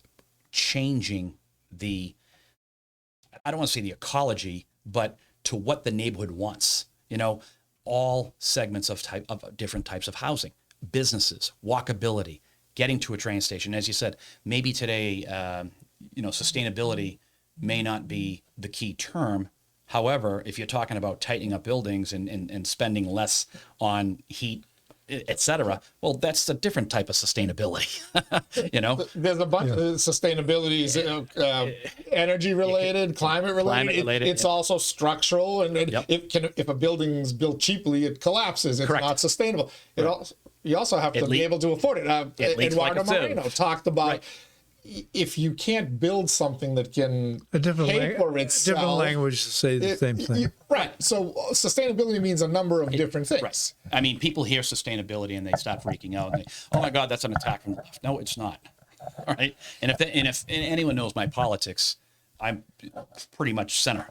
changing I don't want to say the ecology, but to what the neighborhood wants. All segments of different types of housing, businesses, walkability, getting to a train station. As you said, maybe today, sustainability may not be the key term. However, if you're talking about tightening up buildings and spending less on heat, et cetera, well, that's a different type of sustainability. You know, There's a bunch of sustainability, energy related, climate related. It's also structural, and if a building's built cheaply, it collapses. It's not sustainable. You also have to be able to afford it. Eduardo Moreno talked about if you can't build something that can pay for itself, different language to say the same thing. Right. So sustainability means a number of different things. Right. I mean, people hear sustainability and they start freaking out. And oh my God, that's an attack from the left. No, it's not. All right. And if anyone knows my politics, I'm pretty much center.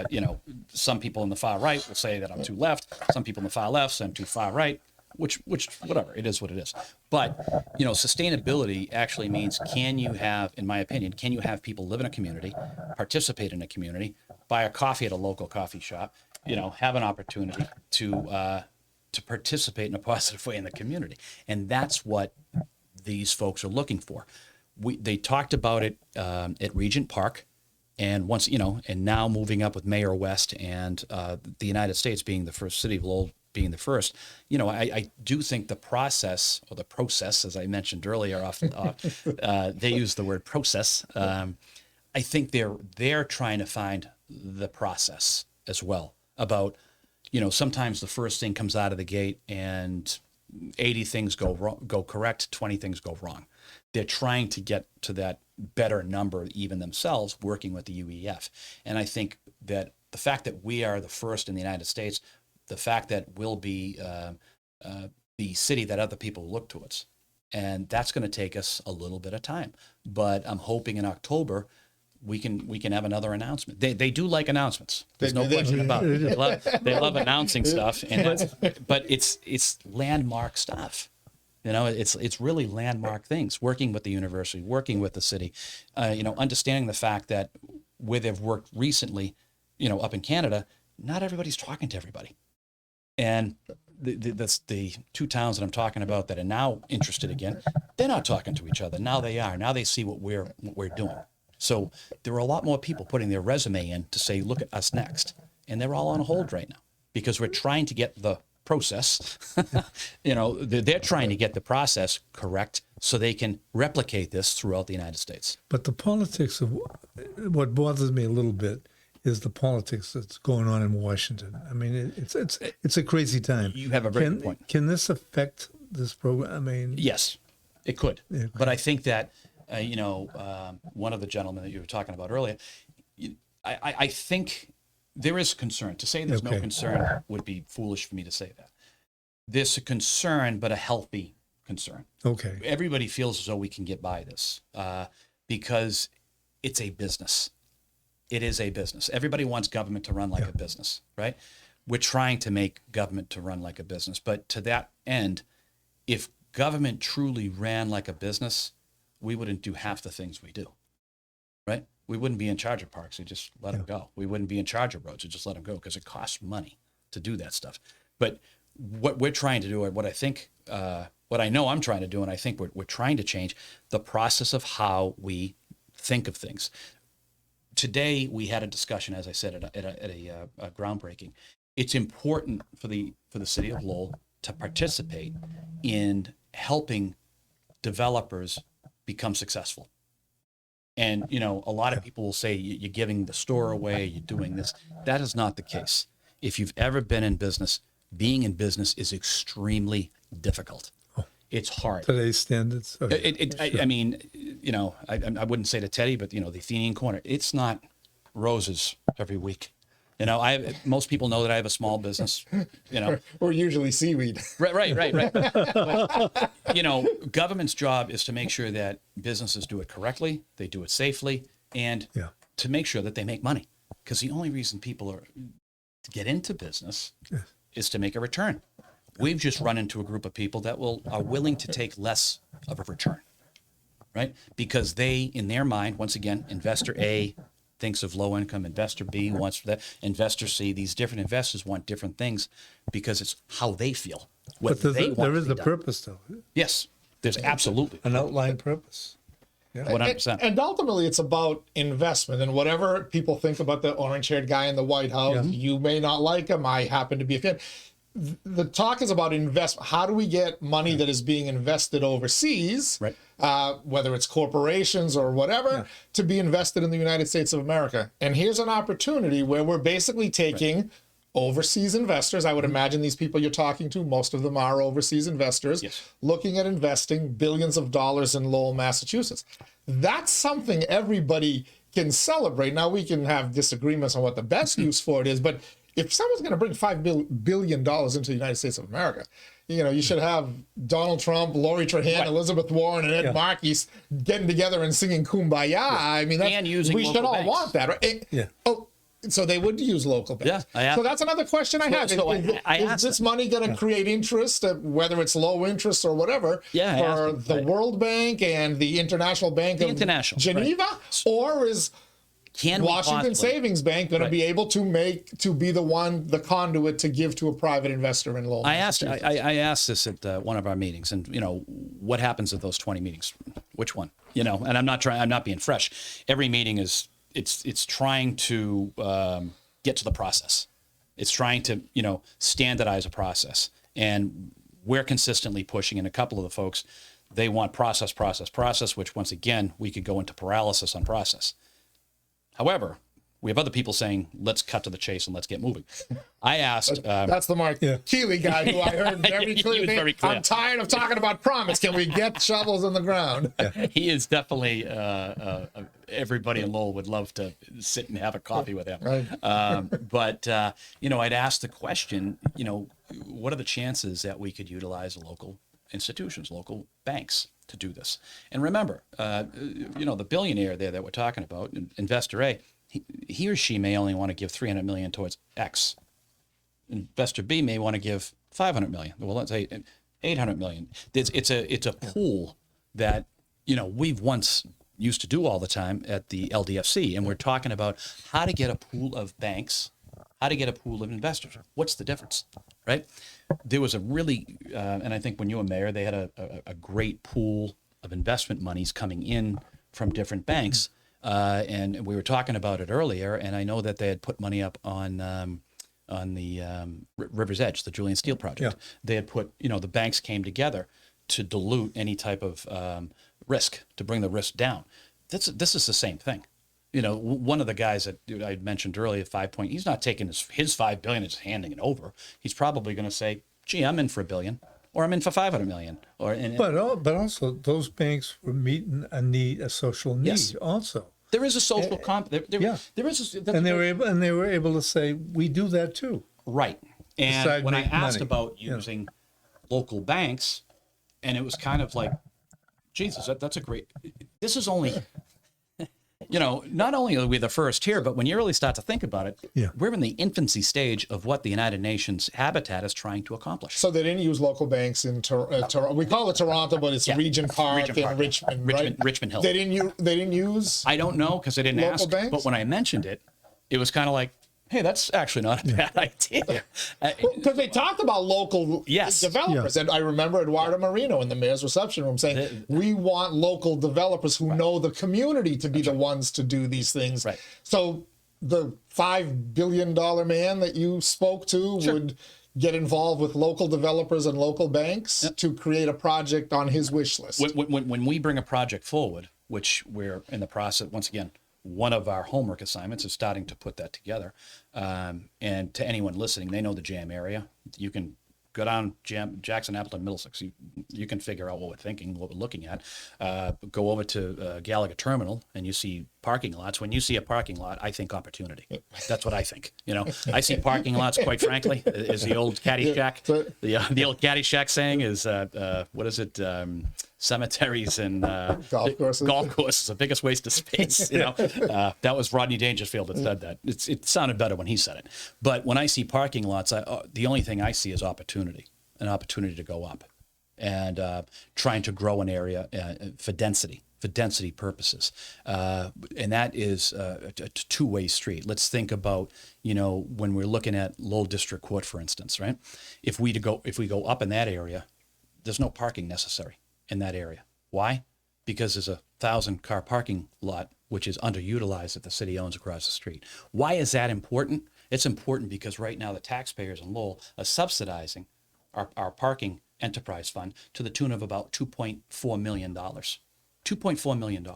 You know, some people in the far right will say that I'm too left. Some people in the far left say I'm too far right. Which whatever, it is what it is. But, you know, sustainability actually means, can you have, in my opinion, can you have people live in a community, participate in a community, buy a coffee at a local coffee shop, you know, have an opportunity to participate in a positive way in the community. And that's what these folks are looking for. They talked about it at Regent Park. And once, you know, and now moving up with Mayor West and the United States being the first, city of Lowell being the first, you know, I do think the process, as I mentioned earlier, they use the word process. I think they're trying to find the process as well about, you know, sometimes the first thing comes out of the gate and 80 things go correct, 20 things go wrong. They're trying to get to that better number even themselves, working with the UEF. And I think that the fact that we are the first in the United States, the fact that we'll be the city that other people look towards. And that's going to take us a little bit of time. But I'm hoping in October we can have another announcement. They do like announcements. There's no question about it. They love announcing stuff, but it's landmark stuff. You know, it's really landmark things. Working with the university, working with the city, you know, understanding the fact that where they've worked recently, you know, up in Canada, not everybody's talking to everybody. And the two towns that I'm talking about that are now interested again, they're not talking to each other. Now they are. Now they see what we're doing. So there are a lot more people putting their resume in to say, look at us next. And they're all on hold right now because we're trying to get the process, you know, they're trying to get the process correct so they can replicate this throughout the United States. But the politics of what bothers me a little bit is the politics that's going on in Washington. I mean, it's a crazy time. You have a very good point. Can this affect this program? I mean, yes, it could. But I think that, you know, one of the gentlemen that you were talking about earlier, I think there is concern. To say there's no concern would be foolish for me to say that. There's a concern, but a healthy concern. Okay. Everybody feels as though we can get by this because it's a business. It is a business. Everybody wants government to run like a business, right? We're trying to make government to run like a business. But to that end, if government truly ran like a business, we wouldn't do half the things we do, right? We wouldn't be in charge of parks. We just let them go. We wouldn't be in charge of roads. We just let them go because it costs money to do that stuff. But what we're trying to do, or what I think, what I know I'm trying to do, and I think we're trying to change the process of how we think of things. Today, we had a discussion, as I said, at a groundbreaking. It's important for the city of Lowell to participate in helping developers become successful. And, you know, a lot of people will say you're giving the store away, you're doing this. That is not the case. If you've ever been in business, being in business is extremely difficult. It's hard. Today's standards. I mean, you know, I wouldn't say to Teddy, but, you know, the Athenian corner, it's not roses every week. You know, most people know that I have a small business, you know. We're usually seaweed. Right. But, you know, government's job is to make sure that businesses do it correctly, they do it safely, and to make sure that they make money. Because the only reason people to get into business is to make a return. We've just run into a group of people that are willing to take less of a return, right? Because they, in their mind, once again, investor A thinks of low income, investor B wants that, investor C. These different investors want different things because it's how they feel. But there is a purpose, though. Yes, there's absolutely an outlined purpose. 100%. And ultimately, it's about investment. And whatever people think about the orange-haired guy in the White House, you may not like him. I happen to be a fan. The talk is about investment. How do we get money that is being invested overseas, whether it's corporations or whatever, to be invested in the United States of America? And here's an opportunity where we're basically taking overseas investors. I would imagine these people you're talking to, most of them are overseas investors, looking at investing billions of dollars in Lowell, Massachusetts. That's something everybody can celebrate. Now, we can have disagreements on what the best use for it is, but if someone's going to bring $5 billion into the United States of America, you should have Donald Trump, Lori Trahan, Elizabeth Warren, and Ed Markey getting together and singing "Kumbaya." I mean, we should all want that, right? So they would use local banks. So that's another question I have. Is this money going to create interest, whether it's low interest or whatever, for the World Bank and the International Bank of Geneva, or is Washington Savings Bank going to be able to be the conduit to give to a private investor in Lowell? I asked this at one of our meetings, and what happens at those 20 meetings? Which one? And I'm not being fresh. Every meeting is. It's trying to get to the process. It's trying to, standardize a process. And we're consistently pushing, and a couple of the folks, they want process, which once again, we could go into paralysis on process. However, we have other people saying, let's cut to the chase and let's get moving. I asked... that's the Mark Keeley guy who I heard very clearly. I'm tired of talking about promise. Can we get shovels in the ground? He is definitely... everybody in Lowell would love to sit and have a coffee with him. But I'd asked the question, what are the chances that we could utilize local institutions, local banks to do this? And remember, the billionaire there that we're talking about, Investor A, he or she may only want to give $300 million towards X. Investor B may want to give $500 million. Well, let's say $800 million. It's a pool that we've once used to do all the time at the LDFC, and we're talking about how to get a pool of banks, how to get a pool of investors. What's the difference, right? There was a really, and I think when you were mayor, they had a great pool of investment monies coming in from different banks. And we were talking about it earlier, and I know that they had put money up on the River's Edge, the Julian Steel project. They had put, the banks came together to dilute any type of risk, to bring the risk down. This is the same thing. One of the guys that I mentioned earlier, 5 Point, he's not taking his $5 billion and just handing it over. He's probably going to say, gee, I'm in for $1 billion. Or I'm in for $500 million. But also those banks were meeting a social need also. There is a social comp. There is. And they were able to say, we do that too. Right. And when I asked about using local banks, and it was kind of like, Jesus, that's a great. This is only. Not only are we the first here, but when you really start to think about it, we're in the infancy stage of what the United Nations Habitat is trying to accomplish. So they didn't use local banks in Toronto. We call it Toronto, but it's Regent Park and Richmond, right? Richmond Hill. They didn't use. I don't know because I didn't ask. Banks? But when I mentioned it, it was kind of like, hey, that's actually not a bad idea. Because they talked about local developers. And I remember Eduardo Marino in the mayor's reception room saying, we want local developers who know the community to be the ones to do these things. Right. So the $5 billion man that you spoke to would get involved with local developers and local banks to create a project on his wish list. When we bring a project forward, which we're in the process, once again, one of our homework assignments is starting to put that together. And to anyone listening, they know the Jam area. You can go down Jackson, Appleton, Middlesex. You can figure out what we're thinking, what we're looking at. Go over to Gallagher Terminal, and you see parking lots. When you see a parking lot, I think opportunity. That's what I think. I see parking lots, quite frankly, is the old Caddyshack. The old Caddyshack saying is, what is it? Cemeteries and golf courses, the biggest waste of space. That was Rodney Dangerfield that said that. It sounded better when he said it. But when I see parking lots, the only thing I see is opportunity, an opportunity to go up, and trying to grow an area for density purposes. And that is a two-way street. Let's think about, when we're looking at Lowell District Court, for instance, right? If we go up in that area, there's no parking necessary in that area. Why? Because there's a 100,000 car parking lot, which is underutilized that the city owns across the street. Why is that important? It's important because right now the taxpayers in Lowell are subsidizing our parking enterprise fund to the tune of about $2.4 million. $2.4 million.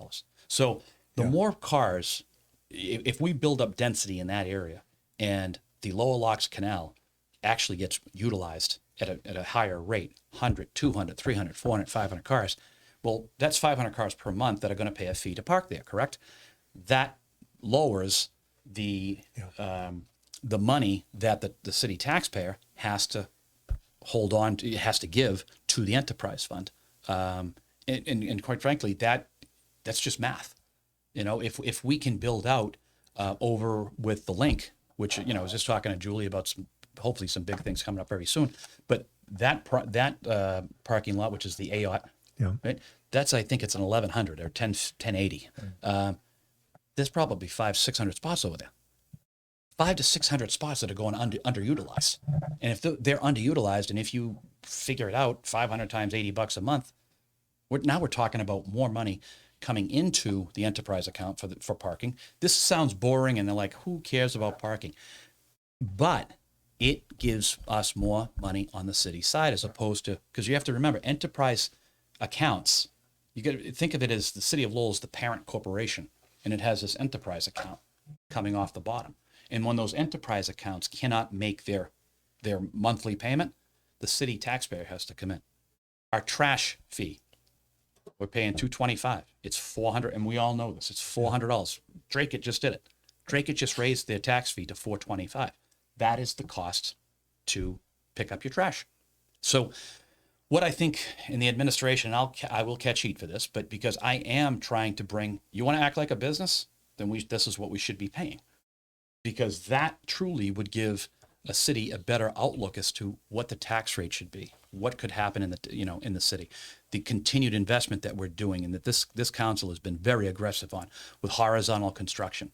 So the more cars, if we build up density in that area and the Lower Locks Canal actually gets utilized at a higher rate, 100, 200, 300, 400, 500 cars, well, that's 500 cars per month that are going to pay a fee to park there, correct? That lowers the money that the city taxpayer has to hold on to, has to give to the enterprise fund. And quite frankly, that's just math. You know, if we can build out over with the link, which, you know, I was just talking to Julie about hopefully some big things coming up very soon, but that parking lot, which is the AOT, right? That's, I think it's an 1100 or 1080. There's probably 500-600 spots over there. 500 to 600 spots that are going underutilized. And if they're underutilized, and if you figure it out, 500 times $80 a month, now we're talking about more money coming into the enterprise account for parking. This sounds boring, and they're like, who cares about parking? But it gives us more money on the city side, as opposed to, because you have to remember, enterprise accounts, you got to think of it as the city of Lowell is the parent corporation, and it has this enterprise account coming off the bottom. And when those enterprise accounts cannot make their monthly payment, the city taxpayer has to come in. Our trash fee, we're paying $225. It's $400, and we all know this. It's $400. Drake just did it. Drake just raised their tax fee to $425. That is the cost to pick up your trash. So what I think in the administration, I will catch heat for this, but because I am trying to bring, you want to act like a business, then this is what we should be paying. Because that truly would give a city a better outlook as to what the tax rate should be, what could happen in the city, the continued investment that we're doing, and that this council has been very aggressive on with horizontal construction.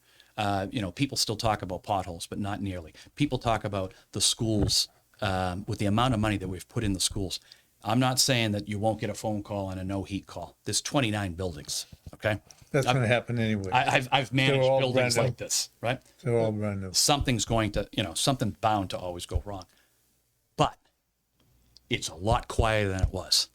People still talk about potholes, but not nearly. People talk about the schools with the amount of money that we've put in the schools. I'm not saying that you won't get a phone call and a no heat call. There's 29 buildings. Okay. That's going to happen anyway. I've managed buildings like this, right? They're all brand new. Something's going to, something bound to always go wrong. But it's a lot quieter than it was.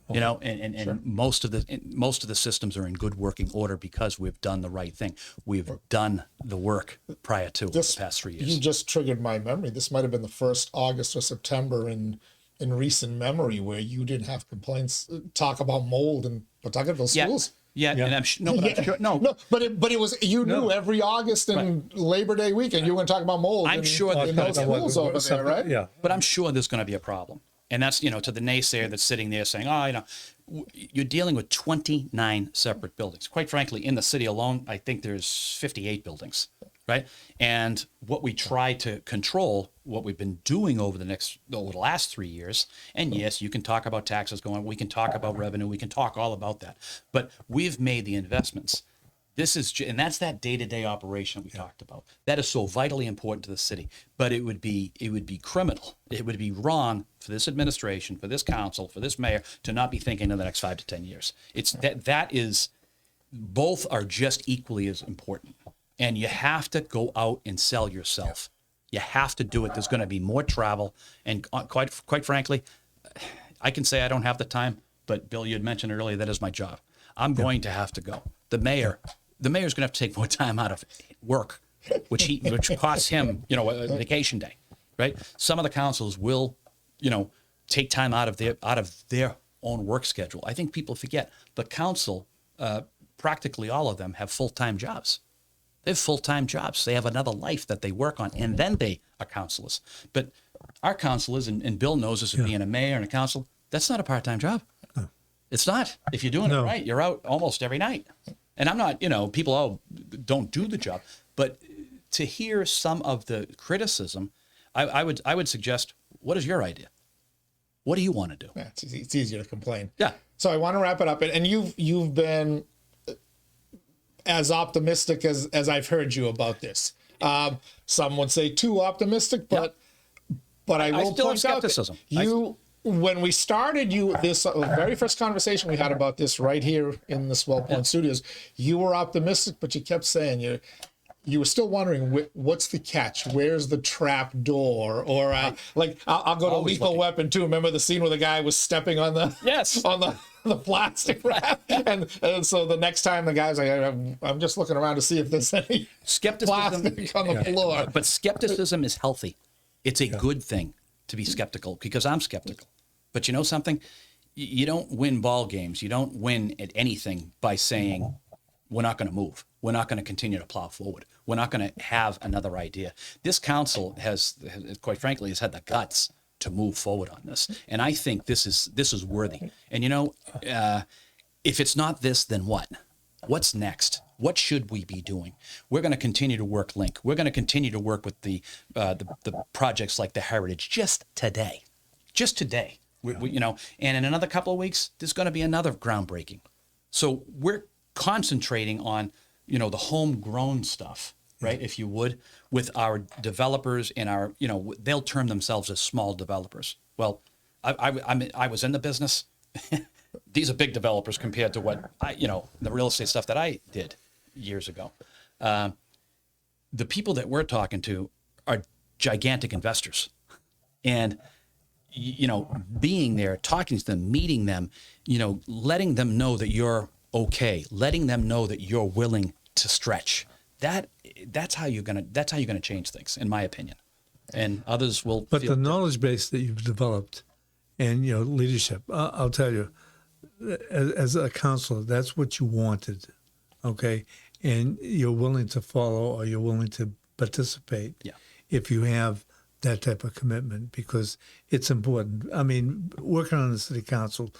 And sure. most of the systems are in good working order because we've done the right thing. We've done the work prior to the past 3 years. You just triggered my memory. This might have been the first August or September in recent memory where you didn't have complaints, talk about mold in Pawtuckettville schools. Yeah, and I'm sure, but it was, you knew every August and Labor Day weekend you were going to talk about mold. I'm sure in those schools over there, right? Yeah, but I'm sure there's going to be a problem, and that's to the naysayer that's sitting there saying, you're dealing with 29 separate buildings. Quite frankly, in the city alone, I think there's 58 buildings, right? And what we try to control, what we've been doing over the last 3 years, and yes, you can talk about taxes going, we can talk about revenue, we can talk all about that, but we've made the investments. And that's that day-to-day operation we talked about. That is so vitally important to the city. But it would be criminal. It would be wrong for this administration, for this council, for this mayor to not be thinking of the next 5 to 10 years. It's that is, both are just equally as important. And you have to go out and sell yourself. You have to do it. There's going to be more travel, and quite frankly, I can say I don't have the time. But Bill, you had mentioned earlier that is my job. I'm going to have to go. The mayor's going to have to take more time out of work, which costs him, a vacation day, right? Some of the councils will, take time out of their own work schedule. I think people forget the council, practically all of them have full-time jobs. They have full-time jobs. They have another life that they work on, and then they are councilors. But our councilors, and Bill knows this, being a mayor and a council, that's not a part-time job. No. It's not. If you're doing it right, you're out almost every night. And I'm not, people don't do the job. But to hear some of the criticism, I would suggest, what is your idea? What do you want to do? Yeah, it's easier to complain. Yeah. So I want to wrap it up. And you've been as optimistic as I've heard you about this. Some would say too optimistic, but I will still point have out skepticism. when we started this very first conversation we had about this right here in the WellPoint studios, you were optimistic, but you kept saying you were still wondering what's the catch, where's the trap door, or like I'll go to Lethal Weapon 2. Remember the scene where the guy was stepping on the on the plastic wrap, and so the next time the guy's like, I'm just looking around to see if there's any plastic on the floor. But skepticism is healthy. It's a good thing to be skeptical, because I'm skeptical. But you know something? You don't win ball games. You don't win at anything by saying, we're not going to move. We're not going to continue to plow forward. We're not going to have another idea. This council has, quite frankly, has had the guts to move forward on this. And I think this is worthy. And you know, if it's not this, then what? What's next? What should we be doing? We're going to continue to work Link. We're going to continue to work with the projects like the Heritage just today. Just today. You know, and in another couple of weeks, there's going to be another groundbreaking. So we're concentrating on, you know, the homegrown stuff, right? If you would, with our developers and our, you know, they'll term themselves as small developers. Well, I was in the business. These are big developers compared to what the real estate stuff that I did years ago. The people that we're talking to are gigantic investors, and you know, being there, talking to them, meeting them, you know, letting them know that you're okay, letting them know that you're willing to stretch. That's how you're gonna change things, in my opinion. And others will. But the knowledge base that you've developed, and you know, leadership. I'll tell you, as a counselor, that's what you wanted, okay? And you're willing to follow, or you're willing to participate. Yeah. If you have that type of commitment, because it's important. I mean, working on the city council,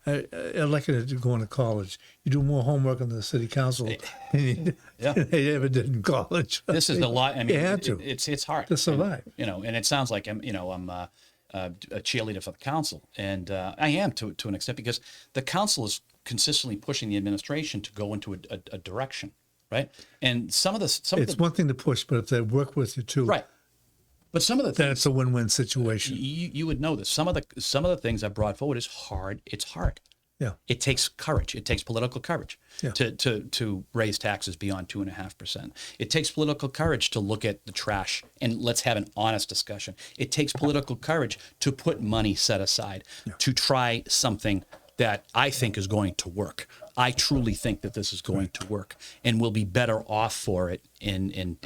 I like it going to college. You do more homework on the city council than they ever did in college. This is a lot. I mean, you had to. It's hard to survive. And, you know, and it sounds like I'm a cheerleader for the council, and I am to an extent, because the council is consistently pushing the administration to go into a direction, right? And it's one thing to push, but if they work with you too, right? But some of the things, then it's a win-win situation. You would know this. Some of the things I brought forward is hard. It's hard. Yeah. It takes courage. It takes political courage Yeah. to raise taxes beyond 2.5%. It takes political courage to look at the trash and let's have an honest discussion. It takes political courage to put money set aside to try something that I think is going to work. I truly think that this is going to work, and we'll be better off for it in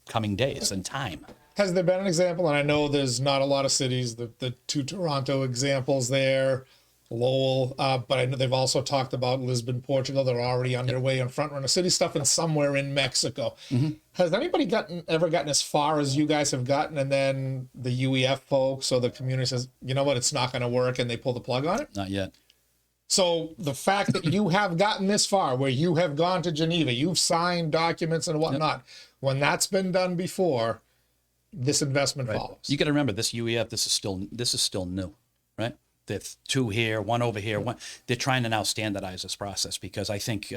coming days and time. Has there been an example, and I know there's not a lot of cities, the two Toronto examples there, Lowell, but I know they've also talked about Lisbon, Portugal. They're already underway on front runner city stuff, and somewhere in Mexico. Mm-hmm. Has anybody ever gotten as far as you guys have gotten, and then the UEF folks or the community says, you know what, it's not going to work, and they pull the plug on it? Not yet. So the fact that you have gotten this far, where you have gone to Geneva, you've signed documents and whatnot, when that's been done before, this investment follows. You got to remember, this UEF, this is still new, right? There's two here, one over here. They're trying to now standardize this process, because I think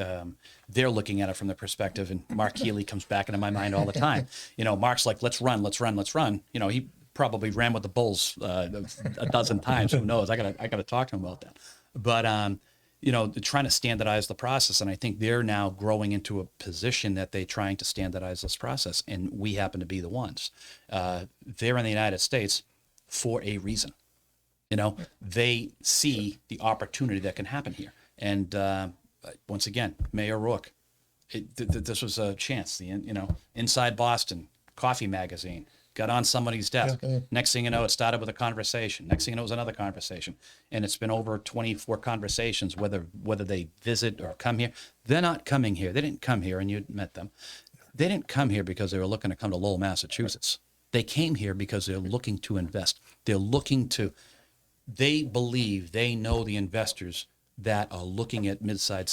they're looking at it from the perspective, and Mark Healy comes back into my mind all the time. You know, Mark's like, let's run. You know, he probably ran with the Bulls a dozen times. Who knows? I gotta talk to him about that. But you know, they're trying to standardize the process, and I think they're now growing into a position that they're trying to standardize this process, and we happen to be the ones. They're in the United States for a reason. You know, they see the opportunity that can happen here. And once again, Mayor Rourke, this was a chance. Inside Boston, coffee magazine, got on somebody's desk. Yeah. Next thing you know, it started with a conversation. Next thing you know, it was another conversation. And it's been over 24 conversations, whether they visit or come here. They're not coming here. They didn't come here, and you met them. They didn't come here because they were looking to come to Lowell, Massachusetts. They came here because they're looking to invest. They believe they know the investors that are looking at mid-sized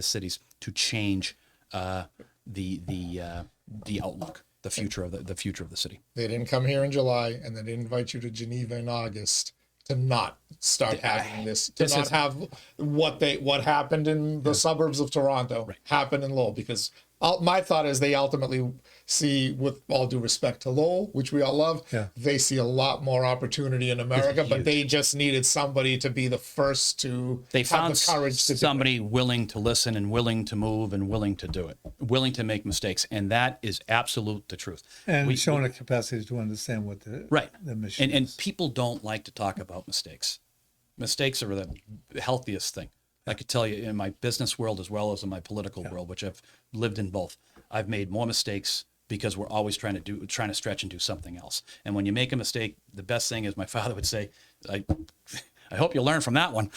cities to change the outlook, the future of the city. They didn't come here in July, and they didn't invite you to Geneva in August to not start having this, to not have what happened in the suburbs of Toronto happen in Lowell, because My thought is they ultimately see, with all due respect to Lowell, which we all love, they see a lot more opportunity in America, but they just needed somebody to be the first to have the courage to somebody willing to listen and willing to move and willing to do it, willing to make mistakes. And that is absolute the truth. And showing a capacity to understand what the mission is. And people don't like to talk about mistakes. Mistakes are the healthiest thing. I could tell you in my business world as well as in my political world, which I've lived in both, I've made more mistakes because we're always trying to stretch and do something else. And when you make a mistake, the best thing is, my father would say, I hope you learn from that one,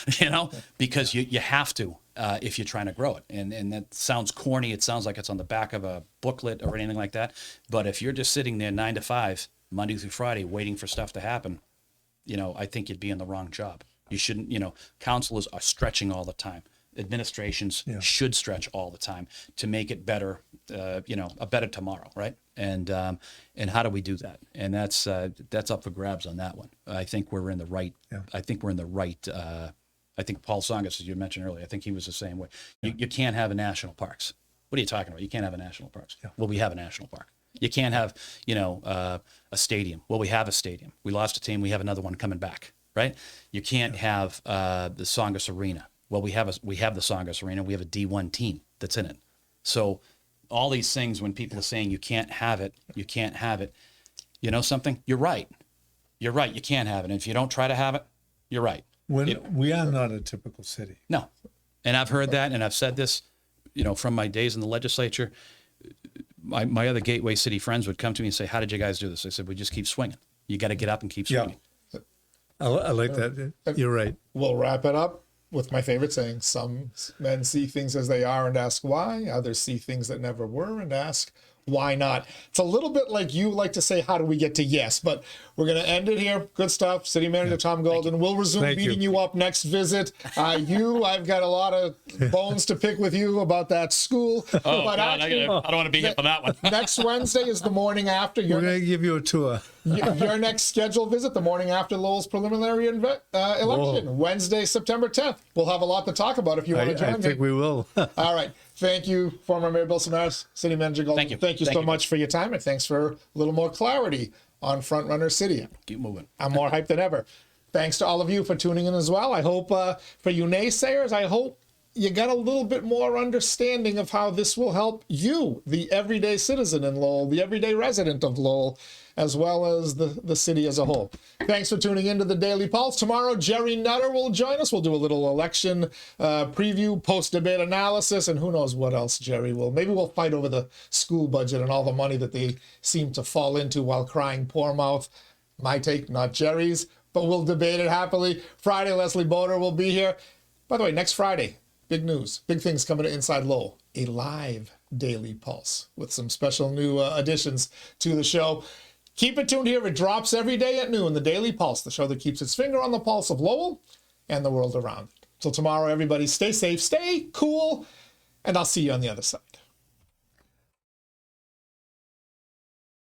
because you have to if you're trying to grow it. And that sounds corny. It sounds like it's on the back of a booklet or anything like that. But if you're just sitting there 9 to 5, Monday through Friday, waiting for stuff to happen, I think you'd be in the wrong job. You shouldn't, counselors are stretching all the time. Administrations should stretch all the time to make it better, a better tomorrow, right? And how do we do that? And that's up for grabs on that one. I think we're in the right. I think we're in the right. I think Paul Tsongas, as you mentioned earlier, I think he was the same way. You can't have a national parks. What are you talking about? You can't have a national parks. Well, we have a national park. You can't have, a stadium. Well, we have a stadium. We lost a team. We have another one coming back, right? You can't have the Tsongas Arena. Well, we have the Tsongas Arena. We have a D1 team that's in it. So all these things, when people are saying you can't have it, you can't have it, you know something? You're right. You're right. You can't have it. And if you don't try to have it, you're right. We are not a typical city. No. And I've heard that, and I've said this, from my days in the legislature. My other Gateway City friends would come to me and say, how did you guys do this? I said, we just keep swinging. You got to get up and keep swinging. I like that. You're right. We'll wrap it up with my favorite saying: some men see things as they are and ask why. Others see things that never were and ask why not. It's a little bit like you like to say, how do we get to yes? But we're going to end it here. Good stuff. City Manager Tom Golden. We'll resume beating you up next visit. I've got a lot of bones to pick with you about that school. Oh, but God, actually, I don't want to be hit on that one. Next Wednesday is the morning after. We're going to give you a tour. Your next scheduled visit, the morning after Lowell's preliminary election, Wednesday, September 10th. We'll have a lot to talk about if you want to join me. I think we will. All right. Thank you, former Mayor Bill Samaras, City Manager Golden. Thank you so much for your time, and thanks for a little more clarity on Frontrunner City. Keep moving. I'm more hyped than ever. Thanks to all of you for tuning in as well. I hope for you naysayers, I hope you got a little bit more understanding of how this will help you, the everyday citizen in Lowell, the everyday resident of Lowell, as well as the city as a whole. Thanks for tuning into the Daily Pulse. Tomorrow, Jerry Nutter will join us. We'll do a little election preview, post-debate analysis, and who knows what else Jerry will. Maybe we'll fight over the school budget and all the money that they seem to fall into while crying poor mouth. My take, not Jerry's, but we'll debate it happily. Friday, Leslie Boder will be here. By the way, next Friday, big news, big things coming to Inside Lowell, a live Daily Pulse with some special new additions to the show. Keep it tuned here. It drops every day at noon, the Daily Pulse, the show that keeps its finger on the pulse of Lowell and the world around it. Till tomorrow, everybody, stay safe, stay cool, and I'll see you on the other side.